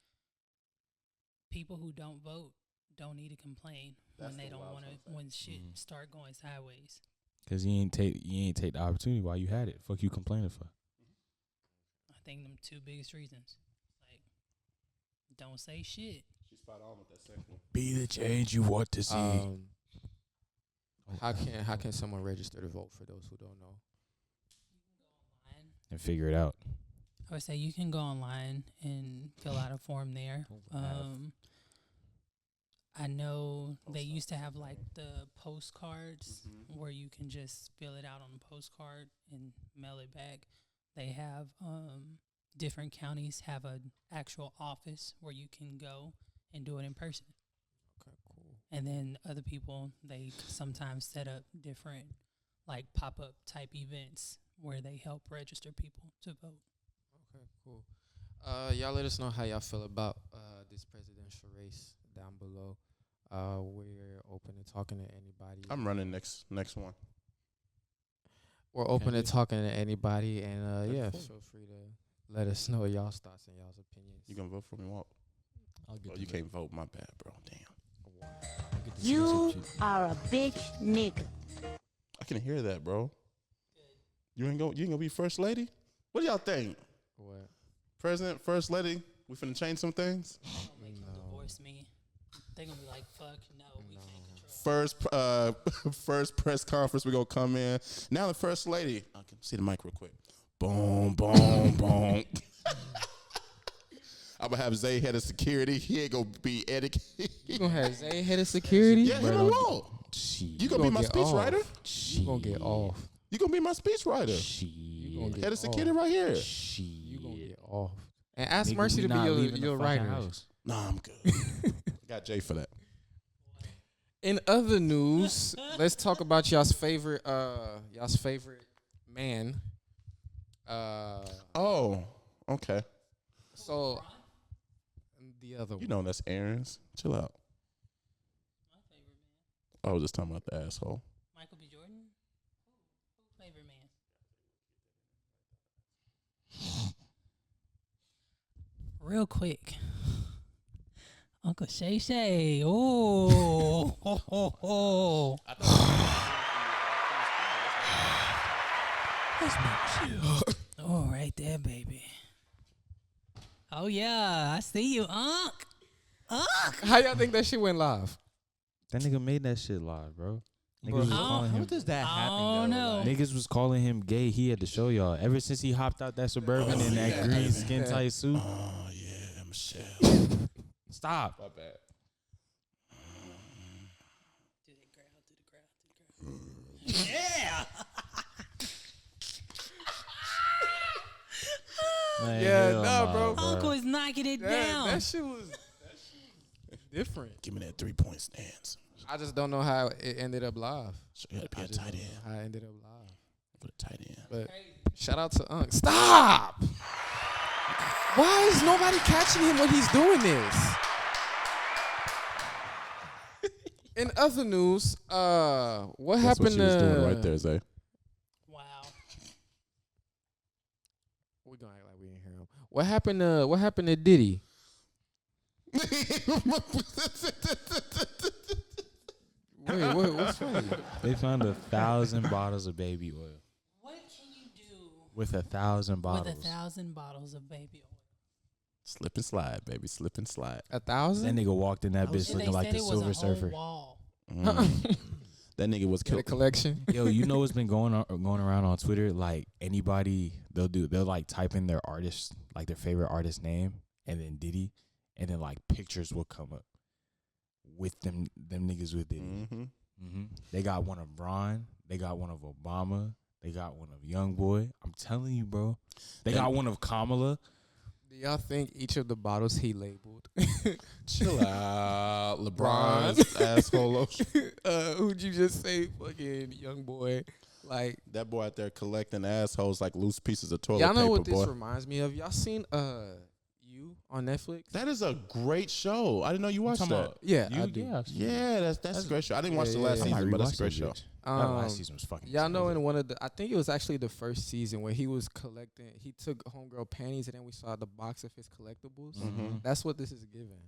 people who don't vote don't need to complain That's when they the don't wild want to, fun when shit start going sideways. Cause you ain't take the opportunity while you had it. Fuck you complaining for. I think them two biggest reasons. Like, don't say shit. she's spot on with that second one. Be the change you want to see. How can someone register to vote for those who don't know? And figure it out. I would say you can go online and fill out a form there. I know they used to have like the postcards where you can just fill it out on a postcard and mail it back. They have different counties have an actual office where you can go and do it in person. Okay, cool. And then other people, they sometimes set up different like pop-up type events where they help register people to vote. Okay, cool. Y'all let us know how y'all feel about this presidential race down below. We're open to talking to anybody. I'm running next one. We're open Okay. to talking to anybody, and Okay, yeah, cool. feel free to let us know y'all's thoughts and y'all's opinions. You gonna vote for me, Walt? I'll get Oh, to you that. can't vote. My bad, bro. Damn. I'll get to You citizenship. are a bitch nigga. I can hear that, bro. You ain't gonna be first lady? What do y'all think? What? President, first lady? We finna change some things? Don't make them No. divorce me. They're gonna be like, fuck, no, we can't control. First press conference, we gonna come in. Now the first lady. I can see the mic real quick. Boom, boom, boom. I'm gonna have Zay head of security. He ain't gonna be etiquette. You gonna have Zay head of security? Yeah, him and Walt. You gonna be my get speechwriter? off. You gonna get off. You gonna be my speechwriter? You gonna get Head of security off. right here. You gonna get off. And ask Nigga, Mercy we to be not your leaving the fucking writer. house. Nah, I'm good. Got Jay for that. In other news, let's talk about y'all's favorite man. Oh, okay. So the other You one. know that's Aaron's. Chill out. My favorite man, I was just talking about the asshole. Michael B. Jordan. Who favorite man? Real quick, Uncle Shay Shay. Oh, ho, ho, ho. Oh, right there, baby. Oh yeah, I see you, Unc. How y'all think that shit went live? That nigga made that shit live, bro. Niggas Bro, was how- calling how him. does that happen? Oh, though? no. Like, Niggas was calling him gay. He had to show y'all. Ever since he hopped out that Suburban in that green skin tight suit. Oh yeah, Michelle. Stop. My bad. Yeah. Man, Yeah, hell nah, nah, bro. Uncle is knocking it down. That shit was different. Give me that 3-point stance. I just don't know how it ended up live. So you got to be I a just tight don't end. know how it ended up live. Put a tight end. But shout out to Unc. Stop! Why is nobody catching him when he's doing this? In other news, what That's happened what she was doing to right there, Zay. Wow. We're gonna act like we didn't hear him. What happened to Diddy? Wait, what's funny? They found 1,000 bottles of baby oil. What can you do With 1,000 bottles. with 1,000 bottles of baby oil? Slip and slide, baby. Slip and slide. 1,000? That nigga walked in that Oh, bitch shit, looking they like said the it was Silver a whole Surfer. wall. That nigga was Get a killed. collection. Yo, you know what's been going around on Twitter? Like anybody, they'll like type in their artist, like their favorite artist name, and then Diddy, and then like pictures will come up with them niggas with Diddy. Mm-hmm. They got one of Braun, they got one of Obama, they got one of Youngboy. I'm telling you, bro. They got one of Kamala. Do y'all think each of the bottles he labeled? Chill out, LeBron's asshole. Lotion. Who'd you just say? Fucking young boy. Like, That boy out there collecting assholes like loose pieces of toilet y'all know paper, what boy. this reminds me of? Y'all seen You on Netflix? That is a great show. I didn't know you watched talking that. about- Yeah, You, I do. yeah, I've seen it. Yeah, that's a great show. I didn't watch the yeah, last yeah. season, but that's a rewatched great that show. bitch. That last season was fucking. Y'all know insane. in one of the, I think it was actually the first season where he was collecting. He took homegirl panties and then we saw the box of his collectibles. Mhm. That's what this is giving.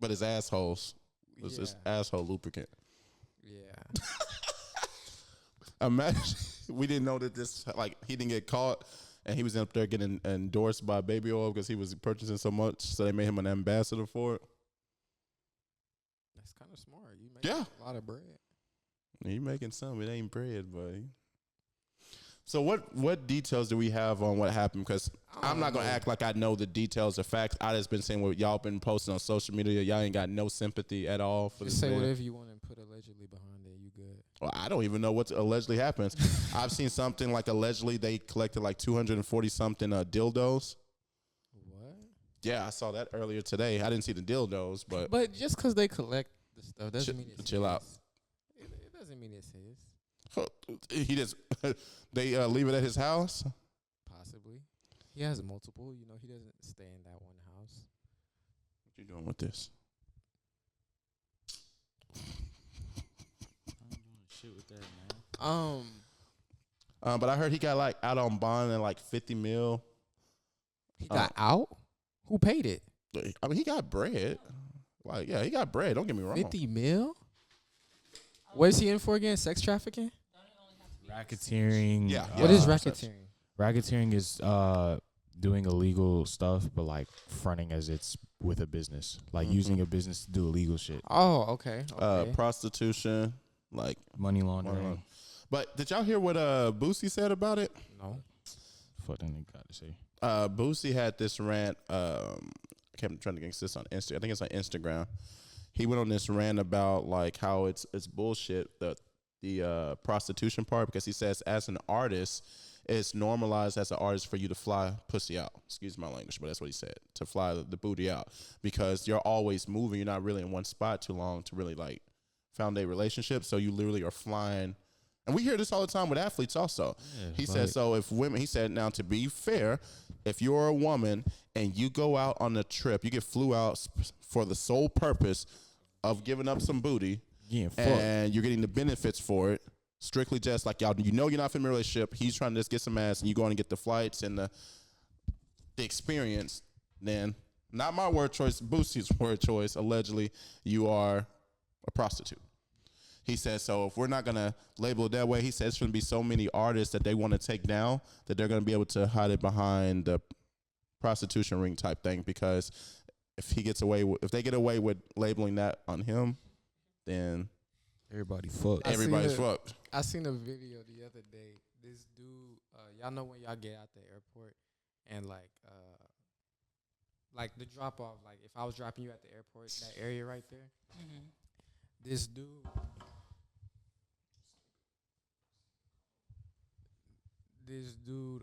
But his assholes. It's just asshole lubricant. Yeah. Imagine we didn't know that this, like, he didn't get caught and he was up there getting endorsed by baby oil because he was purchasing so much. So they made him an ambassador for it. That's kind of smart. You make Yeah. a lot of bread. He making some. It ain't bread, buddy. So what details do we have on what happened? Because I'm not going to act like I know the details or facts. I just been saying what y'all been posting on social media. Y'all ain't got no sympathy at all for Just this say man. whatever you want and put allegedly behind it. You good. Well, I don't even know what allegedly happens. I've seen something like allegedly they collected like 240 something dildos. What? Yeah, I saw that earlier today. I didn't see the dildos, But just because they collect the stuff doesn't mean it's chill his. out. It doesn't mean it's his. he just they leave it at his house. Possibly. He has multiple. You know, he doesn't stay in that one house. What you doing with this? Shit with that, man. But I heard he got like out on bond and like 50 mil. He got out? Who paid it? I mean, he got bread. Like, yeah, he got bread. Don't get me wrong. 50 mil? What is he in for again? Sex trafficking? Racketeering. Yeah. What is Yeah. racketeering? Racketeering is doing illegal stuff, but like fronting as it's with a business, like using a business to do illegal shit, Oh, okay. Okay. Prostitution, like. money laundering. But did y'all hear what Boosie said about it? No. Fuck that nigga got to say. Boosie had this rant. I kept trying to get this on Instagram. I think it's on Instagram. He went on this rant about like how it's bullshit the prostitution part, because he says as an artist, it's normalized as an artist for you to fly pussy out. Excuse my language, but that's what he said, to fly the booty out, because you're always moving. You're not really in one spot too long to really like found a relationship. So you literally are flying. And we hear this all the time with athletes also. Yeah, He like- said, so if women, he said, now to be fair, if you're a woman and you go out on a trip, you get flew out for the sole purpose of giving up some booty, Getting fucked. and you're getting the benefits for it, strictly just like y'all, you know you're not in a relationship, he's trying to just get some ass, and you go on and get the flights and the experience, then, not my word choice, Boosie's word choice, allegedly, you are a prostitute. He says, so if we're not going to label it that way, he says there's going to be so many artists that they want to take down that they're going to be able to hide it behind the prostitution ring type thing, because if he gets away with, if they get away with labeling that on him, then Everybody fucked. I seen everybody's it. fucked. I seen a video the other day. This dude, y'all know when y'all get out the airport and like the drop off, like if I was dropping you at the airport, that area right there, this dude this dude,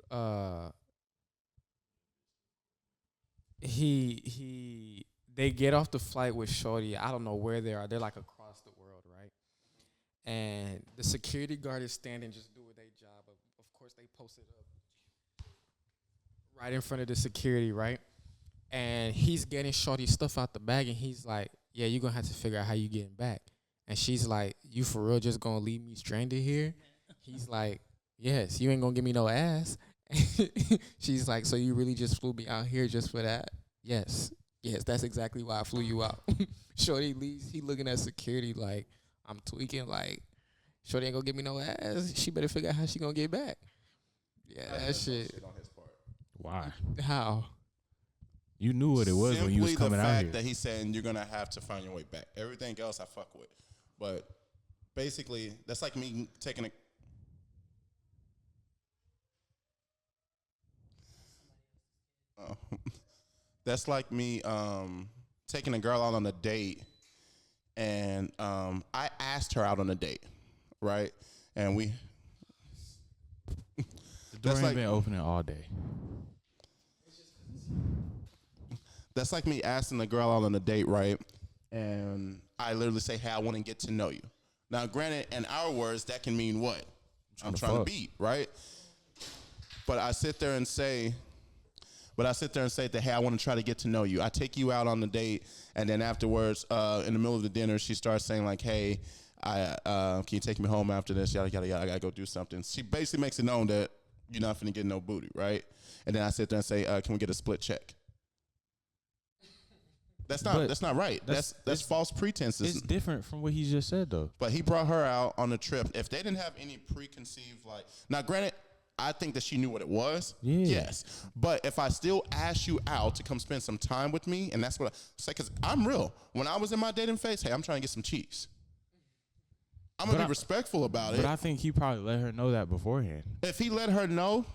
they get off the flight with Shorty. I don't know where they are. They're like across the world, right? And the security guard is standing, just doing their job. Of course, they posted up right in front of the security, right? And he's getting Shorty's stuff out the bag, and he's like, "Yeah, you're gonna have to figure out how you getting back." And she's like, "You for real just gonna leave me stranded here?" He's like, "Yes, you ain't gonna give me no ass." She's like, "So you really just flew me out here just for that?" Yes, that's exactly why I flew you out. Shorty leaves. He looking at security like, I'm tweaking. Like, Shorty ain't gonna give me no ass. She better figure out how she gonna get back. Yeah, that shit. on his part. Why? How? You knew what it was when you was coming the out fact here. that he's saying you're gonna have to find your way back. Everything else I fuck with, but basically that's like me taking a. That's like me taking a girl out on a date, and I asked her out on a date, right? And we. The door That's ain't like- been opening all day. That's like me asking the girl out on a date, right? And I literally say, "Hey, I want to get to know you." Now, granted, in our words, that can mean what? I'm trying to fuck. beat, right? But I sit there and say that, "Hey, I want to try to get to know you." I take you out on the date, and then afterwards, in the middle of the dinner, she starts saying like, "Hey, can you take me home after this? Yada yada yada. I gotta go do something." She basically makes it known that you're not finna get no booty, right? And then I sit there and say, "Can we get a split check?" That's not right. That's false pretenses. It's different from what he just said, though. But he brought her out on the trip. If they didn't have any preconceived, like, now granted, I think that she knew what it was. Yeah. Yes. But if I still ask you out to come spend some time with me, and that's what I say, because I'm real. When I was in my dating phase, hey, I'm trying to get some cheese. I'm going to be respectful about it. But I think he probably let her know that beforehand. If he let her know,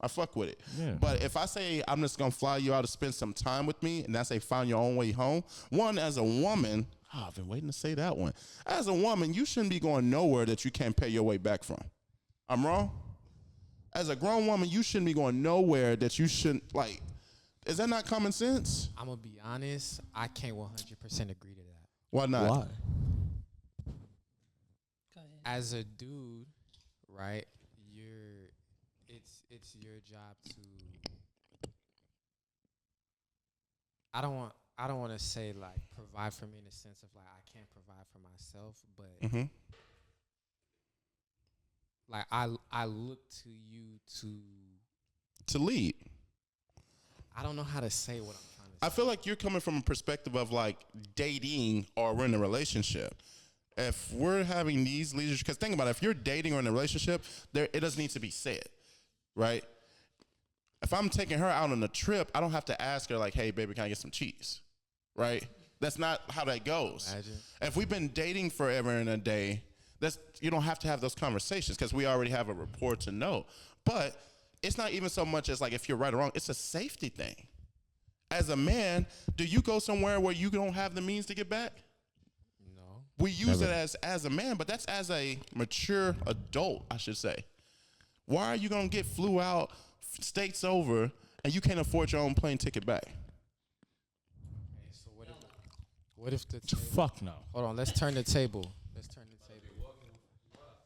I fuck with it. Yeah. But if I say I'm just gonna fly you out to spend some time with me, and I say find your own way home, one, as a woman, I've been waiting to say that one. As a woman, you shouldn't be going nowhere that you can't pay your way back from. I'm wrong? As a grown woman, you shouldn't be going nowhere that you shouldn't, like, is that not common sense? I'm gonna be honest. I can't 100% agree to that. Why not? Why? Go ahead. As a dude, right? It's your job to. I don't want to say like provide for me in the sense of like I can't provide for myself, but Mm-hmm. like I look to you to. To lead. I don't know how to say what I'm trying to say. I feel like you're coming from a perspective of like dating or we're in a relationship. If we're having these leaders, because think about it, if you're dating or in a relationship, it doesn't need to be said, right? If I'm taking her out on a trip, I don't have to ask her like, "Hey, baby, can I get some cheese?" Right? That's not how that goes. Imagine. If we've been dating forever and a day, you don't have to have those conversations because we already have a rapport to know. But it's not even so much as like if you're right or wrong. It's a safety thing. As a man, do you go somewhere where you don't have the means to get back? No. We use Never. it as a man, but that's as a mature adult, I should say. Why are you going to get flew out states over and you can't afford your own plane ticket back? Okay, so what if the table, Fuck no. hold on, let's turn the table.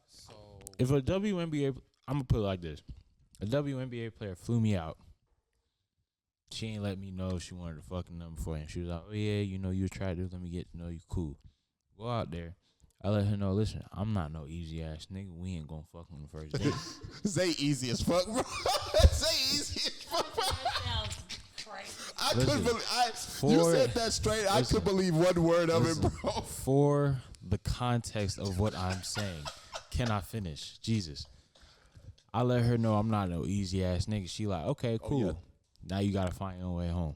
So If a WNBA, I'm gonna put it like this: a WNBA player flew me out. She ain't let me know she wanted to fucking them beforehand. She was like, "Oh yeah, you know you attractive. Let me get to know you. Cool." Go out there. I let her know. Listen, I'm not no easy ass nigga. We ain't gonna fuck on the first date. Say easy as fuck, bro. Say easy as fuck, bro. Sounds crazy. I Listen, couldn't believe you for- said that straight. I could believe one word of it, bro. For the context of what I'm saying, can I finish? Jesus. I let her know I'm not no easy ass nigga. She like, okay, cool. yeah. Now you gotta find your own way home.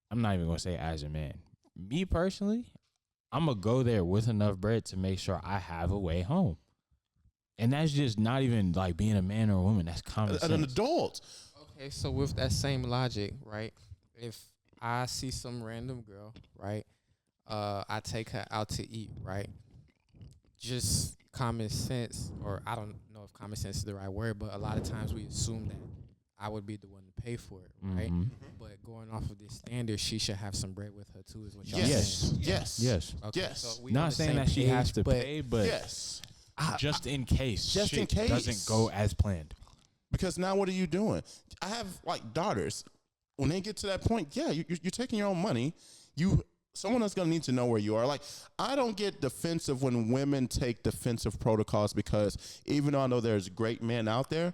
I'm not even gonna say as a man. Me personally, I'm gonna go there with enough bread to make sure I have a way home. And that's just not even like being a man or a woman. That's common sense. An adult. okay, so with that same logic, right? If I see some random girl, right? I take her out to eat, right? Just common sense, or I don't know if common sense is the right word, but a lot of times we assume that I would be the one to pay for it, right? Mhm. But going off of this standard, she should have some bread with her too, is what y'all Yes. saying. Yes. Yes. Okay, Yes. so we on Not the saying same that she has page, to pay, but Yes. just in case. Just in shit case. doesn't go as planned. Because now what are you doing? I have like daughters. When they get to that point, yeah, you're taking your own money. Someone else gonna need to know where you are. Like, I don't get defensive when women take defensive protocols, because even though I know there's great men out there,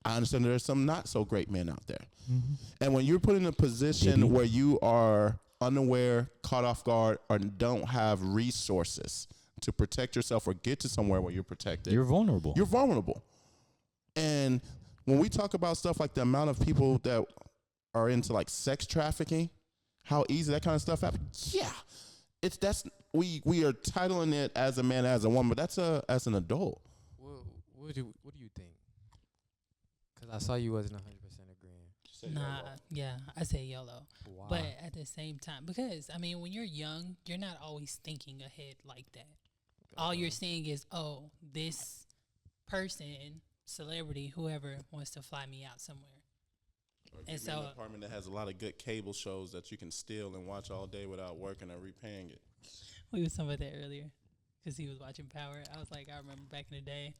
I understand there's some not so great men out there. And when you're put in a position Diddy. where you are unaware, caught off guard, or don't have resources to protect yourself or get to somewhere where you're protected, You're vulnerable. you're vulnerable. And when we talk about stuff like the amount of people that are into like sex trafficking, how easy that kind of stuff happens. Yeah, we are titling it as a man, as a woman, but that's as an adult. What do you think? Because I saw you wasn't 100% agreeing. Nah, yeah, I say YOLO. Why? But at the same time, because I mean, when you're young, you're not always thinking ahead like that. All you're seeing is, oh, this person, celebrity, whoever wants to fly me out somewhere. And so, an apartment that has a lot of good cable shows that you can steal and watch all day without working or repaying it. we was talking about that earlier because he was watching Power. I was like, I remember back in the day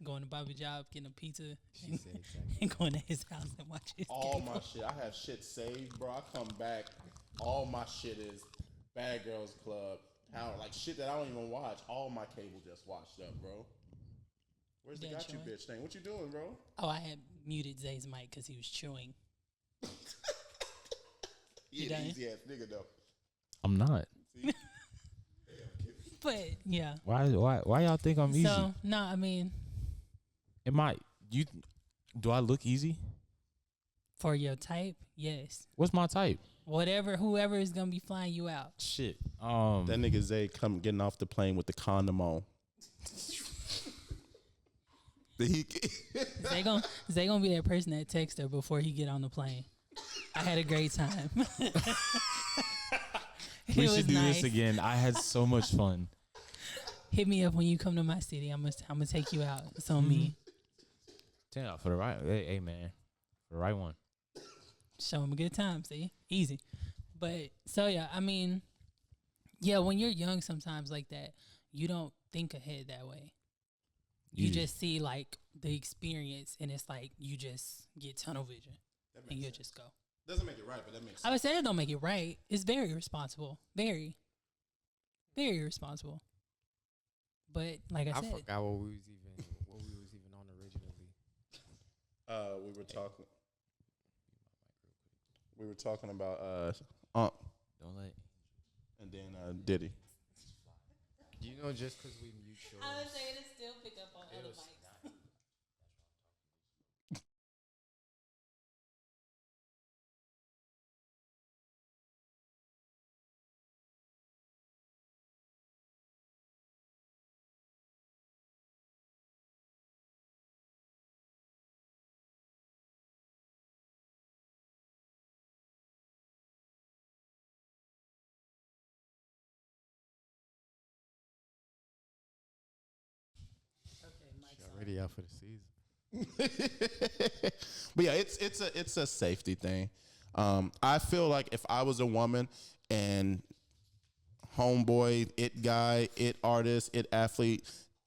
going to Bobby Job, getting a pizza, and, said exactly. and going to his house and watch his All cable. my shit, I have shit saved, bro. I come back, all my shit is Bad Girls Club, how like shit that I don't even watch. All my cable just watched up, bro. Where's the Yeah, got you chewing. bitch thing? What you doing, bro? Oh, I had muted Zay's mic because he was chewing. He done? an easy ass nigga though. I'm not. But yeah. Why y'all think I'm easy? So no, I mean, Do I look easy? for your type, yes. What's my type? Whoever is gonna be flying you out. Shit. That nigga Zay come getting off the plane with the condom on. Zay gonna be that person that texts her before he get on the plane. I had a great time. We It was should do nice. this again. I had so much fun. Hit me up when you come to my city. I'm gonna take you out. It's on me. Yeah, for the right. Hey man, for the right one. Show him a good time. See, easy. But so yeah, I mean, yeah, when you're young, sometimes like that, you don't think ahead that way. You just see like the experience, and it's like you just get tunnel vision, and you just go. Doesn't make it right, but that makes I would say that don't make it right. It's very irresponsible. Very, very irresponsible. But like I I said, forgot what we was even on originally. We were talking about Don't let. and then Diddy. You know, just because we mute yours. I was saying it still pick up on other mics. Okay, mic's on. Already out for the season. But yeah, it's a safety thing. I feel like if I was a woman and homeboy, it guy, it artist, it athlete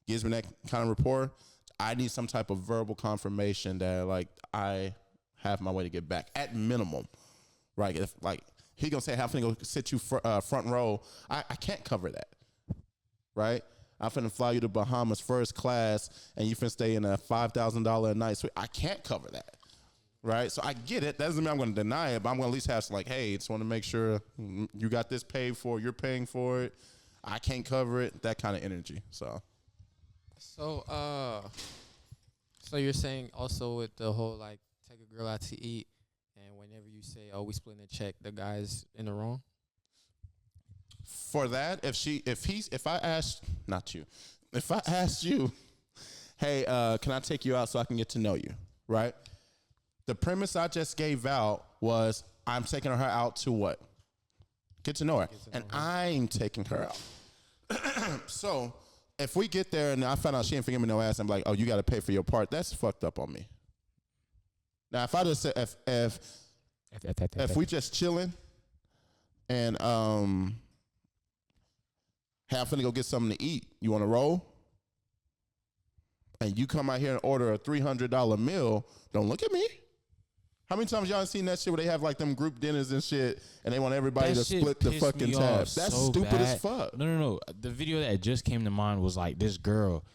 gives me that kind of rapport, I need some type of verbal confirmation that like I have my way to get back at minimum, right? If like he gonna say, "I'm finna go sit you front row," I can't cover that, right? I'm finna fly you to Bahamas first class, and you finna stay in a $5,000 a night suite. I can't cover that, right? So I get it. That doesn't mean I'm gonna deny it, but I'm gonna at least have some like, hey, just want to make sure you got this paid for. You're paying for it. I can't cover it. That kind of energy. So So you're saying also with the whole like take a girl out to eat, and whenever you say, "Oh, we splitting the check," the guy's in the wrong. for that, if I asked you, hey, can I take you out so I can get to know you, right? The premise I just gave out was I'm taking her out to what? Get to know her. And I'm taking her out. So if we get there and I find out she ain't forgiving me no ass, I'm like, oh, you got to pay for your part. That's fucked up on me. Now, if I just said, if we just chilling and hey, I'm finna go get something to eat. You want to roll? And you come out here and order a $300 meal, don't look at me. How many times y'all seen that shit where they have like them group dinners and shit and they want everybody That to shit split the pissed fucking me off tab? That's so stupid bad. as fuck. No. The video that just came to mind was like this girl.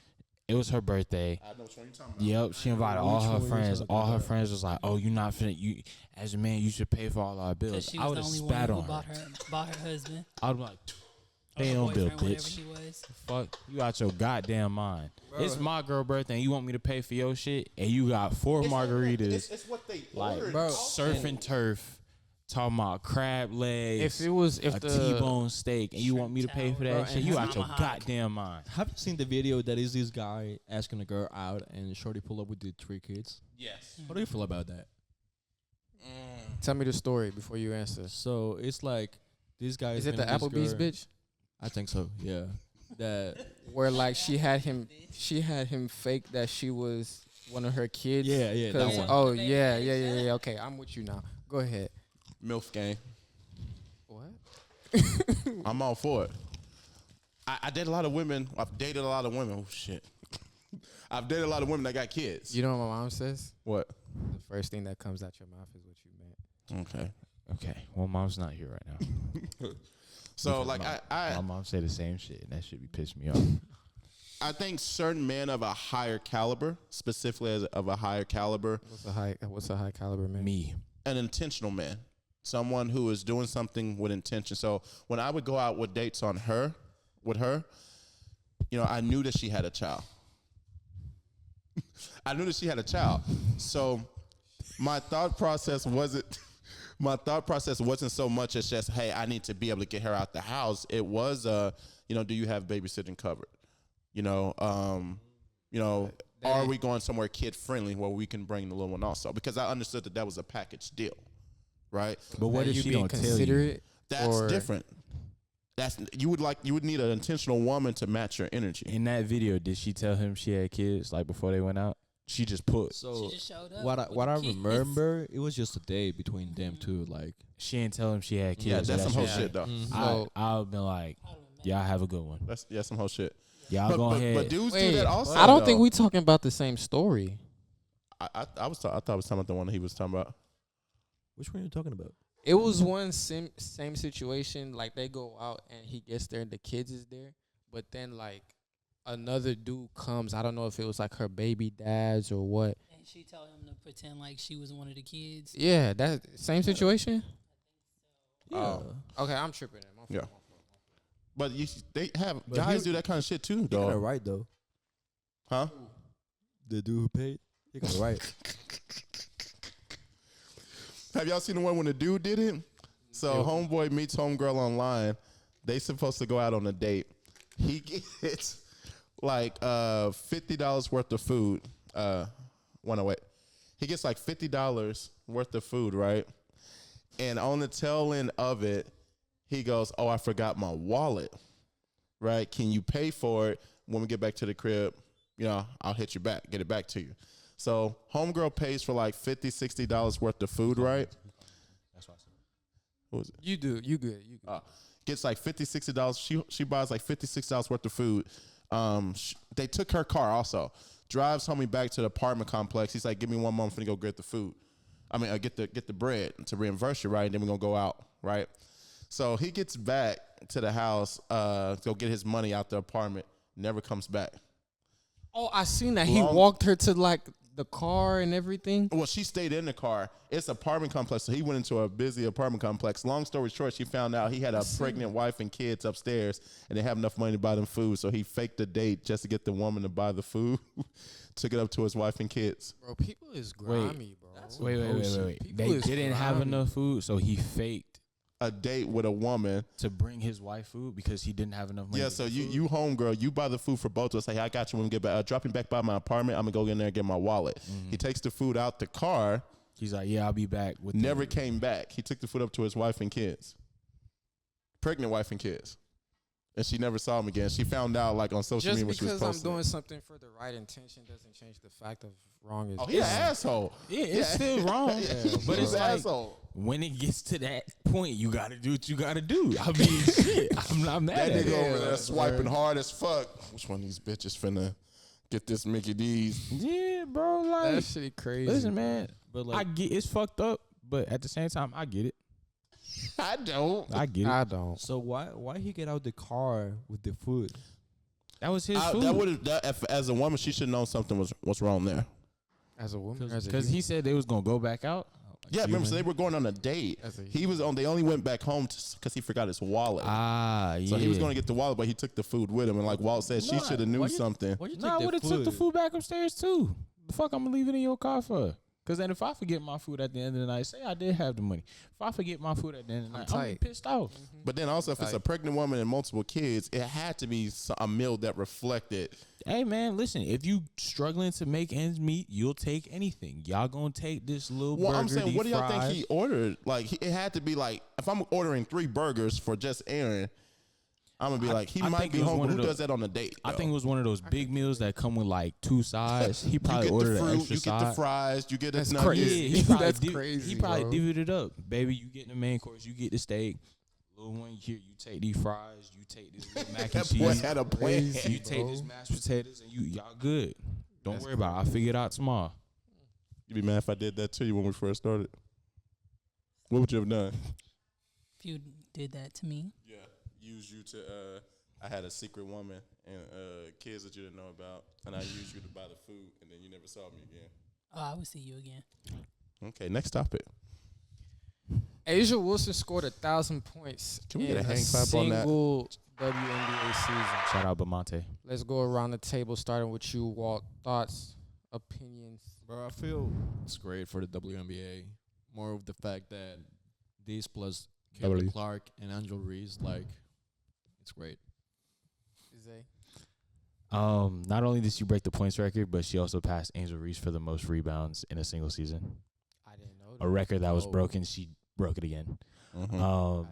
It was her birthday. I know which one you're talking about. Yep, she invited all Which her one you friends. talking All her about? friends was like, "Oh, you not finna. You as a man, you should pay for all our Because bills." she I was would the have only one spat who on bought her. her husband. I would be like, Or "Pay her on bill, boyfriend, whatever bitch. he was. Fuck, you out your goddamn mind. It's my girl birthday, and you want me to pay for your shit, and you got four margaritas, It's what they like ordered. Bro. surf and turf, talking about crab legs, If a T-bone steak, and you want me to pay for that Bro, shit, and you out your tomahawk. goddamn mind. Have you seen the video that is this guy asking a girl out and Shorty pull up with the 3 kids? Yes. How do you feel about that? Tell me the story before you answer. So it's like this guy Is it the Applebee's bitch? I think so. Yeah. That. Where like she had him fake that she was one of her kids. Yeah, that 'Cause- one. Oh yeah. Okay, I'm with you now. Go ahead. MILF gang. What? I'm all for it. I date a lot of women. I've dated a lot of women. Oh shit. I've dated a lot of women that got kids. You know what my mom says? What? The first thing that comes out your mouth is what you meant. Okay. Okay, well, mom's not here right now. So Because like my mom say the same shit, and that should be pissed me off. I think certain men of a higher caliber, specifically of a higher caliber, What's a high caliber man? Me, an intentional man, someone who is doing something with intention. So when I would go out with dates with her, you know, I knew that she had a child. So my thought process wasn't so much as just, hey, I need to be able to get her out the house. It was, do you have babysitting covered? Are we going somewhere kid friendly where we can bring the little one also? Because I understood that was a package deal, right? but what if you she being don't tell you? considerate? That's or- different. You would need an intentional woman to match your energy. In that video, did she tell him she had kids like before they went out? She just put. So She just showed up. what with I the kids. remember, it was just a day between them two. Like, She didn't tell him she had kids. Yeah, so that's some whole shit. shit though. So- I'll be like, y'all have a good one. That's some whole shit. Y'all go ahead. But dudes do Wait, that also. I don't think though. we talking about the same story. I thought I was talking about the one that he was talking about. which one are you talking about? It was one same situation. Like they go out and he gets there and the kids is there, but then like another dude comes. I don't know if it was like her baby dad's or what. And she told him to pretend like she was one of the kids. Yeah, that same situation. Yeah. Oh, okay, I'm tripping. My fault, Yeah. my fault. But they have But guys he- do that kind of shit too, He got it dog. right though. Huh? The dude who paid, he got it right. Have y'all seen the one when the dude did it? So homeboy meets homegirl online. They supposed to go out on a date. He gets like $50 worth of food. He gets like $50 worth of food, right? And on the tail end of it, he goes, "Oh, I forgot my wallet. Right? Can you pay for it when we get back to the crib? You know, I'll hit you back, get it back to you." So homegirl pays for like $50, $60 worth of food, right? That's what I said. What was it? You do. You good. You good. Gets like $50, $60. She buys like $56 worth of food. They took her car also. Drives homie back to the apartment complex. He's like, "Give me 1 month to go get the food. Get the bread to reimburse you, right? And then we're gonna go out, right?" So he gets back to the house, to go get his money out the apartment. Never comes back. Oh, I seen that. He Long- walked her to like the car and everything. Well, she stayed in the car. It's an apartment complex, so he went into a busy apartment complex. Long story short, she found out he had a pregnant wife and kids upstairs, and they have enough money to buy them food. So he faked a date just to get the woman to buy the food. Took it up to his wife and kids. Bro, people is grimy, bro. Wait. People They is didn't have grimy. enough food, so he faked A date with a woman. to bring his wife food because he didn't have enough money. Yeah, to so get you food. you homegirl, you buy the food for both of us. Hey, I got you when we get back. Drop him back by my apartment. I'm gonna go in there and get my wallet. He takes the food out the car. He's like, "Yeah, I'll be back." With Never came back. He took the food up to his wife and kids. Pregnant wife and kids. and she never saw him again. She found out like on social Just media when she was because I'm posting. doing something for the right intention doesn't change the fact of wrong is Oh, he's an wrong. asshole. Yeah, it's still wrong. But He's it's an like asshole. when it gets to that point, you gotta do what you gotta do. I mean, shit, I'm not mad That at nigga it. over there swiping hard as fuck. Which one of these bitches finna get this Mickey D's? Yeah, bro. Like, That shit crazy. listen, man. But I get it's fucked up, but at the same time, I get it. I don't. I get it. I don't. so why he get out the car with the food? That was his That food. would as a woman, she should know something was wrong there. As a woman, Because he said they was gonna go back out. Yeah, remember, so they were going on a date. As a He was on. They only went back home because he forgot his wallet. Ah, yeah. So he was going to get the wallet, but he took the food with him. And like Walt said, she Nah, should have knew something. Why you No, I take would have the took the food back upstairs too. The fuck I'm gonna leave it in your car for? Because then if I forget my food at the end of the night, say I did have the money. If I forget my food at the end of the night, I'm tight. pissed off. But then also, if it's a pregnant woman and multiple kids, it had to be a meal that reflected. Hey man, listen, if you struggling to make ends meet, you'll take anything. Y'all gonna take this little Well, burger. I'm saying, these what do y'all fries. think he ordered? Like, it had to be like, if I'm ordering 3 burgers for just Aaron, I'm gonna be like, he I might think be it was home, one but of who those- does that on a date? I though? think it was one of those big meals that come with like 2 sides. He probably you get ordered the an fruit, extra you get side. the fries, you get the That's nuggets. crazy. Yeah, he probably That's He crazy, probably bro. divvied it up, baby. You get the main course, you get the steak. Little one here, you take these fries, you take this little mac and That boy cheese. had a plan. You take this mashed potatoes, and y'all good. Don't That's worry about it. I'll figure it out tomorrow. You'd be mad if I did that to you when we first started. What would you have done? If you did that to me, Yeah, use you to. I had a secret woman and kids that you didn't know about, and I used you to buy the food, and then you never saw me again. oh, I would see you again. Okay, next topic. Asia Wilson scored 1,000 points Can we in get a a hand clap on that? single WNBA season. Shout out Bamonte. Let's go around the table, starting with you, Walt. Thoughts, opinions. Bro, I feel it's great for the WNBA. More of the fact that these plus Kevin Clark and Angel Reese, like, it's great. Zay? Not only did she break the points record, but she also passed Angel Reese for the most rebounds in a single season. I didn't know A record that was Oh. broken. She broke it again. I didn't know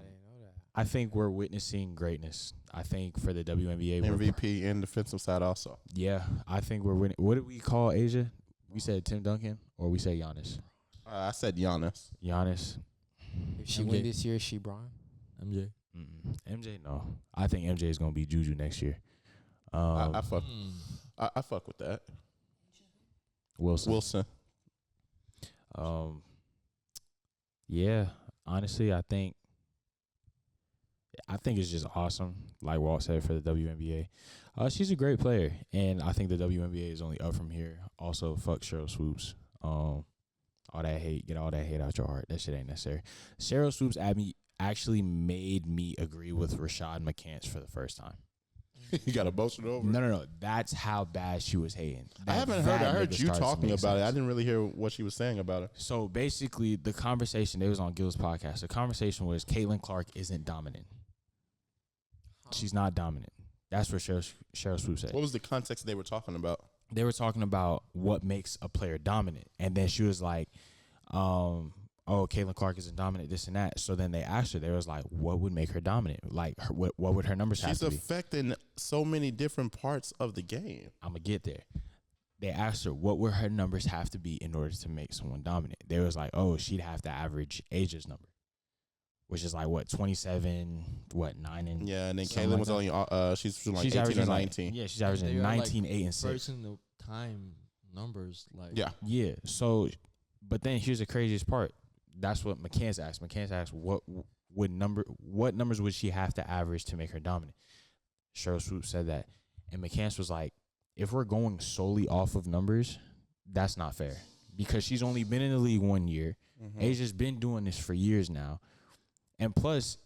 that. I think we're witnessing greatness. I think for the WNBA, MVP and defensive side also. yeah, I think we're winning. What did we call Asia? We said Tim Duncan, or we said Giannis. I said Giannis. Giannis. If she MJ. win this year, she Bron. MJ. MJ, no. I think MJ is gonna be Juju next year. I fuck. Mm. I fuck with that. Wilson. Wilson. Yeah. Honestly, I think it's just awesome. Like Walt said for the WNBA, she's a great player, and I think the WNBA is only up from here. Also, fuck Cheryl Swoops. All that hate, get all that hate out your heart. That shit ain't necessary. Cheryl Swoops actually made me agree with Rashad McCants for the first time. You got emotional over. No. That's how bad she was hating. I haven't heard. I heard you talking about it. I didn't really hear what she was saying about it. So basically, the conversation, it was on Gil's podcast. The conversation was Caitlin Clark isn't dominant. She's not dominant. That's what Cheryl Swoop said. What was the context they were talking about? They were talking about what makes a player dominant. And then she was like, oh, Caitlin Clark isn't dominant, this and that. So then they asked her, they was like, what would make her dominant? Like, what would her numbers have She's to be? affecting so many different parts of the game. I'm going to get there. They asked her, what would her numbers have to be in order to make someone dominant? They was like, oh, she'd have to average Asia's number, which is like, what, 27, 9 and Yeah, and then something Caitlin like was that. only she's like 18 or averaging 19. yeah, she's averaging They are, like, 19, 8, and 6. First in the time numbers, like, Yeah. Yeah. So, but then here's the craziest part. That's what McCants asked. McCants asked, what numbers would she have to average to make her dominant? Cheryl Swoop said that, and McCants was like, if we're going solely off of numbers, that's not fair because she's only been in the league 1 year. Asia's been doing this for years now, and plus,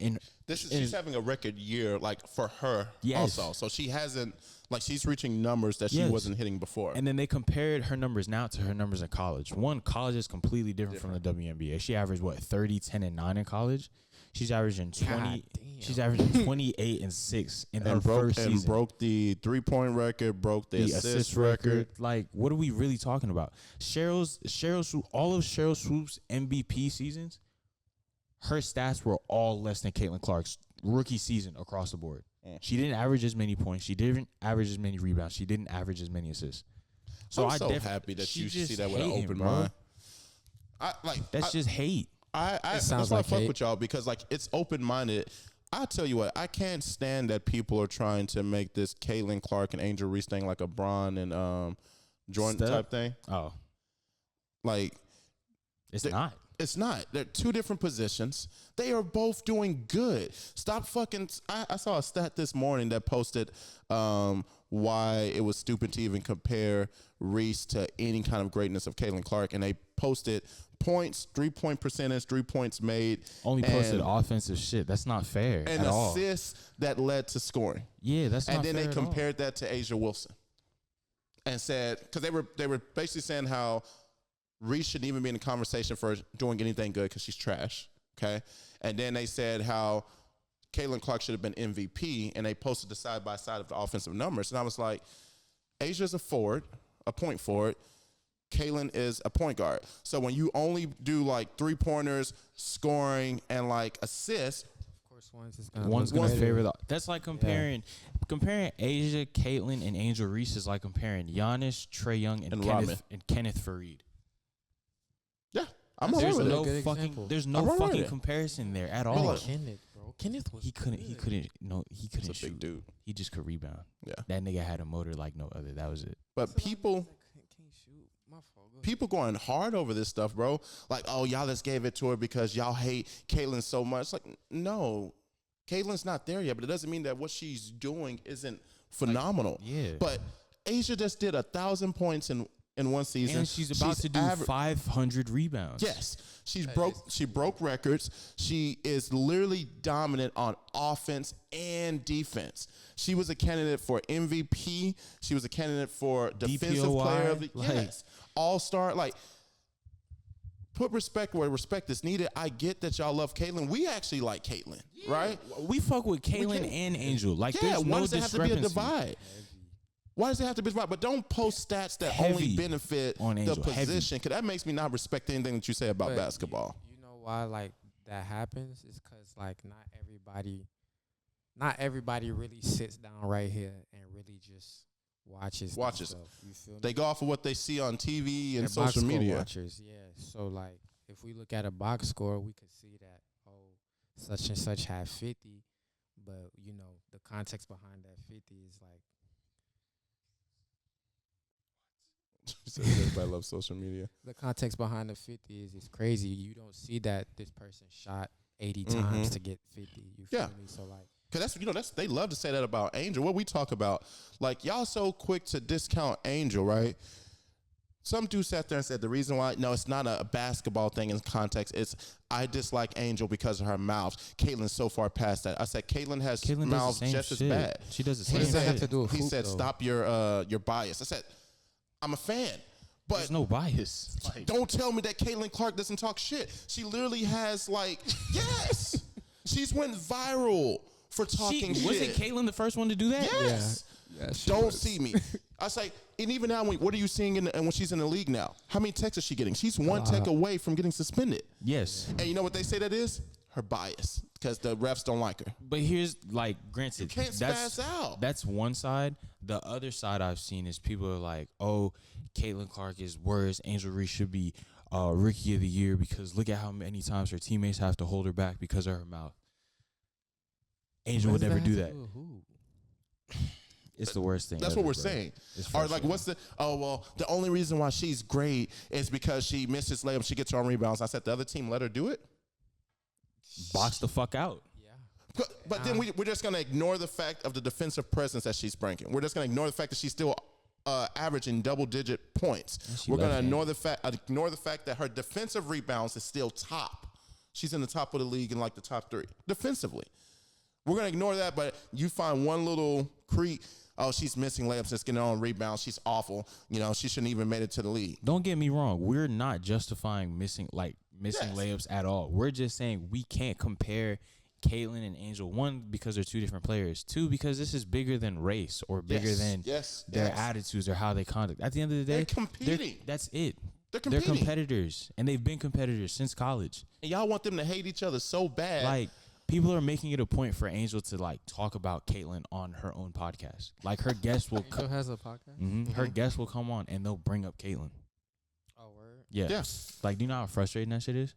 She's having a record year, like for her Yes. also. So she hasn't, like, she's reaching numbers that she Yes. wasn't hitting before. And then they compared her numbers now to her numbers in college. College is completely different from the WNBA. She averaged 30, 10, and 9 in college. She's averaging 20. God damn. She's averaging 28 and 6 in her and first season. broke the 3-point record, broke the assist record. Like, what are we really talking about? All of Cheryl Swoop's MVP seasons, her stats were all less than Caitlin Clark's rookie season across the board. She didn't average as many points. She didn't average as many rebounds. She didn't average as many assists. So I'm so happy that she you just see that with an hating, open bro. mind. That's just hate. That's sounds why like I fuck hate. with y'all because like it's open minded. I tell you what, I can't stand that people are trying to make this Caitlin Clark and Angel Reese thing like a Bron and Jordan Step? type thing. Oh, Like it's They- not. it's not. They're two different positions. They are both doing good. Stop fucking. I saw a stat this morning that posted why it was stupid to even compare Reese to any kind of greatness of Caitlin Clark, and they posted points, 3-point percentage, 3 points made, Only posted and, offensive shit. That's not fair and at all. assists that led to scoring. Yeah, that's And not then fair they at all. compared that to Asia Wilson, and said because they were basically saying how Reese shouldn't even be in the conversation for doing anything good because she's trash. Okay, and then they said how Caitlin Clark should have been MVP, and they posted the side by side of the offensive numbers, and I was like, Asia's a forward, a point forward. Caitlin is a point guard. So when you only do like 3-pointers, scoring, and like assists, Of course, one's One's gonna better. favor the. That's like comparing Asia, Caitlin, and Angel Reese is like comparing Giannis, Trae Young, and Rodman. Kenneth Fareed. yeah, I'm all right There's with no it. Good fucking. example. There's I'm no all right with fucking it. comparison there at But all. look, Kenneth, bro. Kenneth was He couldn't. He good. couldn't. No, he couldn't He's a big shoot. dude. He just could rebound. Yeah. That nigga had a motor like no other. That was it. But people Can't shoot. My fault. Go ahead. people going hard over this stuff, bro. Like, oh, y'all just gave it to her because y'all hate Caitlyn so much. Like, no, Caitlyn's not there yet, but it doesn't mean that what she's doing isn't phenomenal. Yeah. But Asia just did 1,000 points in one season. And she's about to do 500 rebounds. Yes, she broke records. She is literally dominant on offense and defense. She was a candidate for MVP. She was a candidate for defensive DPOY, player of the like- yes, all-star. Like, put respect where respect is needed. I get that y'all love Caitlyn. We actually like Caitlyn, right? We fuck with Caitlyn can't- and Angel. Like, Yeah. there's Why no does it have to be a discrepancy. divide? Why does it have to be divide? But don't post stats that only Heavy benefit on the Angel, heavy. position, because that makes me not respect anything that you say about But basketball. You know why like that happens is because like not everybody really sits down right here and really just watches. this Watches. stuff, you feel They me? go off of what they see on TV and They're box social score media. watchers, yeah. So like if we look at a box score, we could see that such and such had 50, but you know the context behind that 50 is like Everybody loves social media. the context behind the 50 is it's crazy. You don't see that this person shot 80 times to get 50. You feel Yeah. me? So like Cause that's they love to say that about Angel. What we talk about, like y'all so quick to discount Angel, right? Some dude sat there and said the reason why it's not a basketball thing in context. It's I dislike Angel because of her mouth. Caitlin's so far past that. I said Caitlyn has Caitlyn does mouths the same just shit. as bad. She does the What same does that shit. have to do with He hoop, said though? stop your bias. I said I'm a fan, but There's no bias. Like, don't tell me that Caitlin Clark doesn't talk shit. She literally has like yes, she's went viral for talking shit. wasn't Caitlyn the first one to do that? Yes. Yeah, she Don't was. see me. I was like, and even now, what are you seeing when she's in the league now? How many texts is she getting? She's one tech away from getting suspended. Yes. And you know what they say that is? Her bias, because the refs don't like her. But here's like, granted, You can't spaz out. That's one side. The other side I've seen is people are like, "Oh, Caitlin Clark is worse. Angel Reese should be rookie of the year because look at how many times her teammates have to hold her back because of her mouth." Angel would never do that. It's the worst thing. That's ever, what we're bro. saying. It's Or like, frustrating. what's the only reason why she's great is because she misses layups, she gets her own rebounds. I said the other team let her do it. Box the fuck out. Yeah. But then we're just going to ignore the fact of the defensive presence that she's bringing. We're just going to ignore the fact that she's still averaging double-digit points. she We're going to left-handed. ignore the fact that her defensive rebounds is still top. She's in the top of the league in like the top 3 defensively. We're going to ignore that, but you find one little creep. Oh, she's missing layups. Just getting her own rebounds. She's awful. You know, she shouldn't even made it to the league. Don't get me wrong. We're not justifying missing Yes. layups at all. We're just saying we can't compare Caitlyn and Angel. One, because they're two different players. Two, because this is bigger than race or bigger than their attitudes or how they conduct. At the end of the day, They're competing. That's it. They're They're competing. competitors, and they've been competitors since college. And y'all want them to hate each other so bad. Like, people are making it a point for Angel to like talk about Caitlyn on her own podcast. Like her guests will Angel has a podcast. her guests will come on and they'll bring up Caitlyn. Oh, word. Yeah. Yeah. Like, do you know how frustrating that shit is?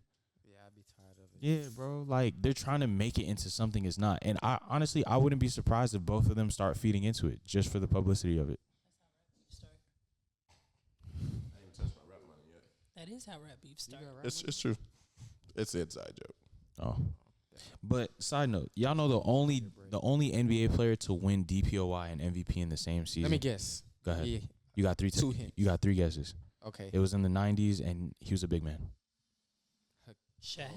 Yeah, I'd be tired of it. Yeah, bro. Like they're trying to make it into something it's not. And I honestly I wouldn't be surprised if both of them start feeding into it just for the publicity of it. That is how rap beef started. It's true. It's an inside joke. Oh. But side note, y'all know the only NBA player to win DPOY and MVP in the same season. Let me guess. Go ahead. Yeah. You got three. Two hints. You got three guesses. Okay. It was in the '90s, and he was a big man. Shaq.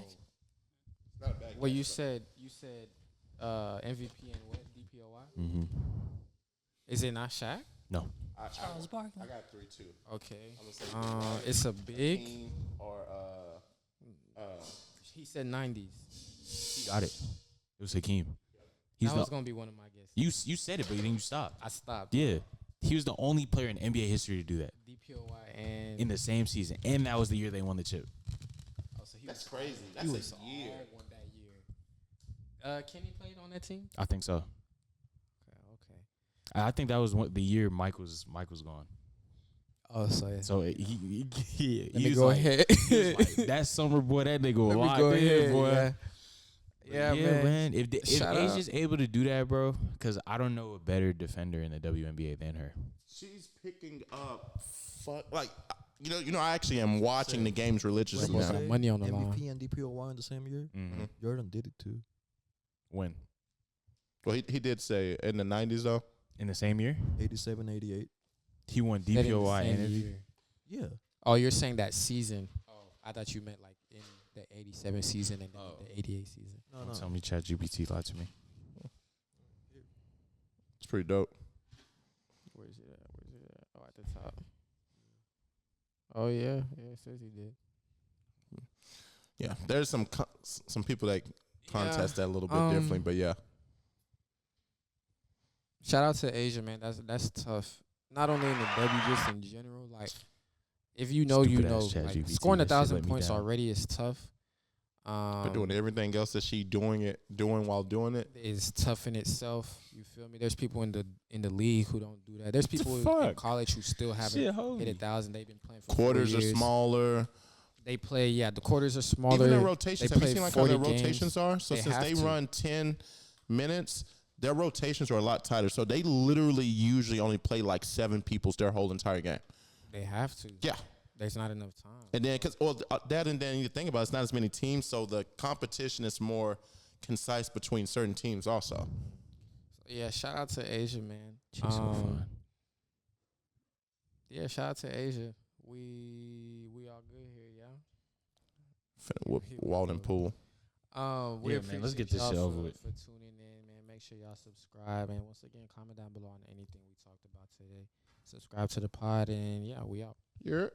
Well, you said MVP and what DPOY? Mm-hmm. Is it not Shaq? No. Charles Barkley. I got 3 too. Okay. I'm gonna say It's a big. Hakeem or He said 90s. He got it. It was Hakeem. He's That the, was gonna be one of my guesses. you said it, but then you stopped. I stopped. Yeah. He was the only player in NBA history to do that DPOY and in the same season, and that was the year they won the chip. Oh, so he That's was crazy. He That's was a year. all one that year. Kenny played on that team. I think so. Okay. I think that was the year Mike was gone. Oh, so yeah. So he Let me was go like, ahead. he was like, that summer boy, that nigga Let me locked go in, ahead, boy. Yeah, man. If Shout Asia's able to do that, bro, because I don't know a better defender in the WNBA than her. she's picking up. You know, I actually am watching the games religiously What's now. up? Money on the line. MVP and DPOY in the same year. Mm-hmm. Jordan did it too. When? Well, he did say in the 90s though. In the same year? 87, 88. He won That in the DPOY same and MVP. year. Yeah. Oh, you're saying that season. Oh, I thought you meant like in the 87 season and then the 88 season. No, Don't tell me ChatGPT lied to me. It's pretty dope. Where's it at? Oh, at the top. Oh, yeah. Yeah, it says he did. Yeah, there's some people that contest that a little bit Um, differently, but yeah. Shout out to Asia, man. That's tough. Not only in the W, just in general. Like, if you know, you Stupid know. ass Like, ChatGPT, scoring that shit 1,000 let me points down. already is tough. But doing everything else that she doing while doing it. Is tough in itself. You feel me? There's people in the league who don't do that. There's people in fuck? college who still haven't Shit, hit holy. 1,000. They've been playing for Quarters 4 are years. smaller. They play, the quarters are smaller. Even their rotations. They Have you play seen like how their 40 games. rotations are? So They since have they to. run 10 minutes, their rotations are a lot tighter. So they literally usually only play like 7 people their whole entire game. They have to. Yeah. There's not enough time. And then, and then you think about it, it's not as many teams, so the competition is more concise between certain teams also. So, yeah, shout out to Asia, man. She's so fun. Yeah, shout out to Asia. We all good here, yeah. Finna whoop Walden Pool. We Yeah, man, let's get appreciate this y'all shit over for- with. For tuning in, man. Make sure y'all subscribe, and once again, comment down below on anything we talked about today. Subscribe to the pod, and yeah, we out. You're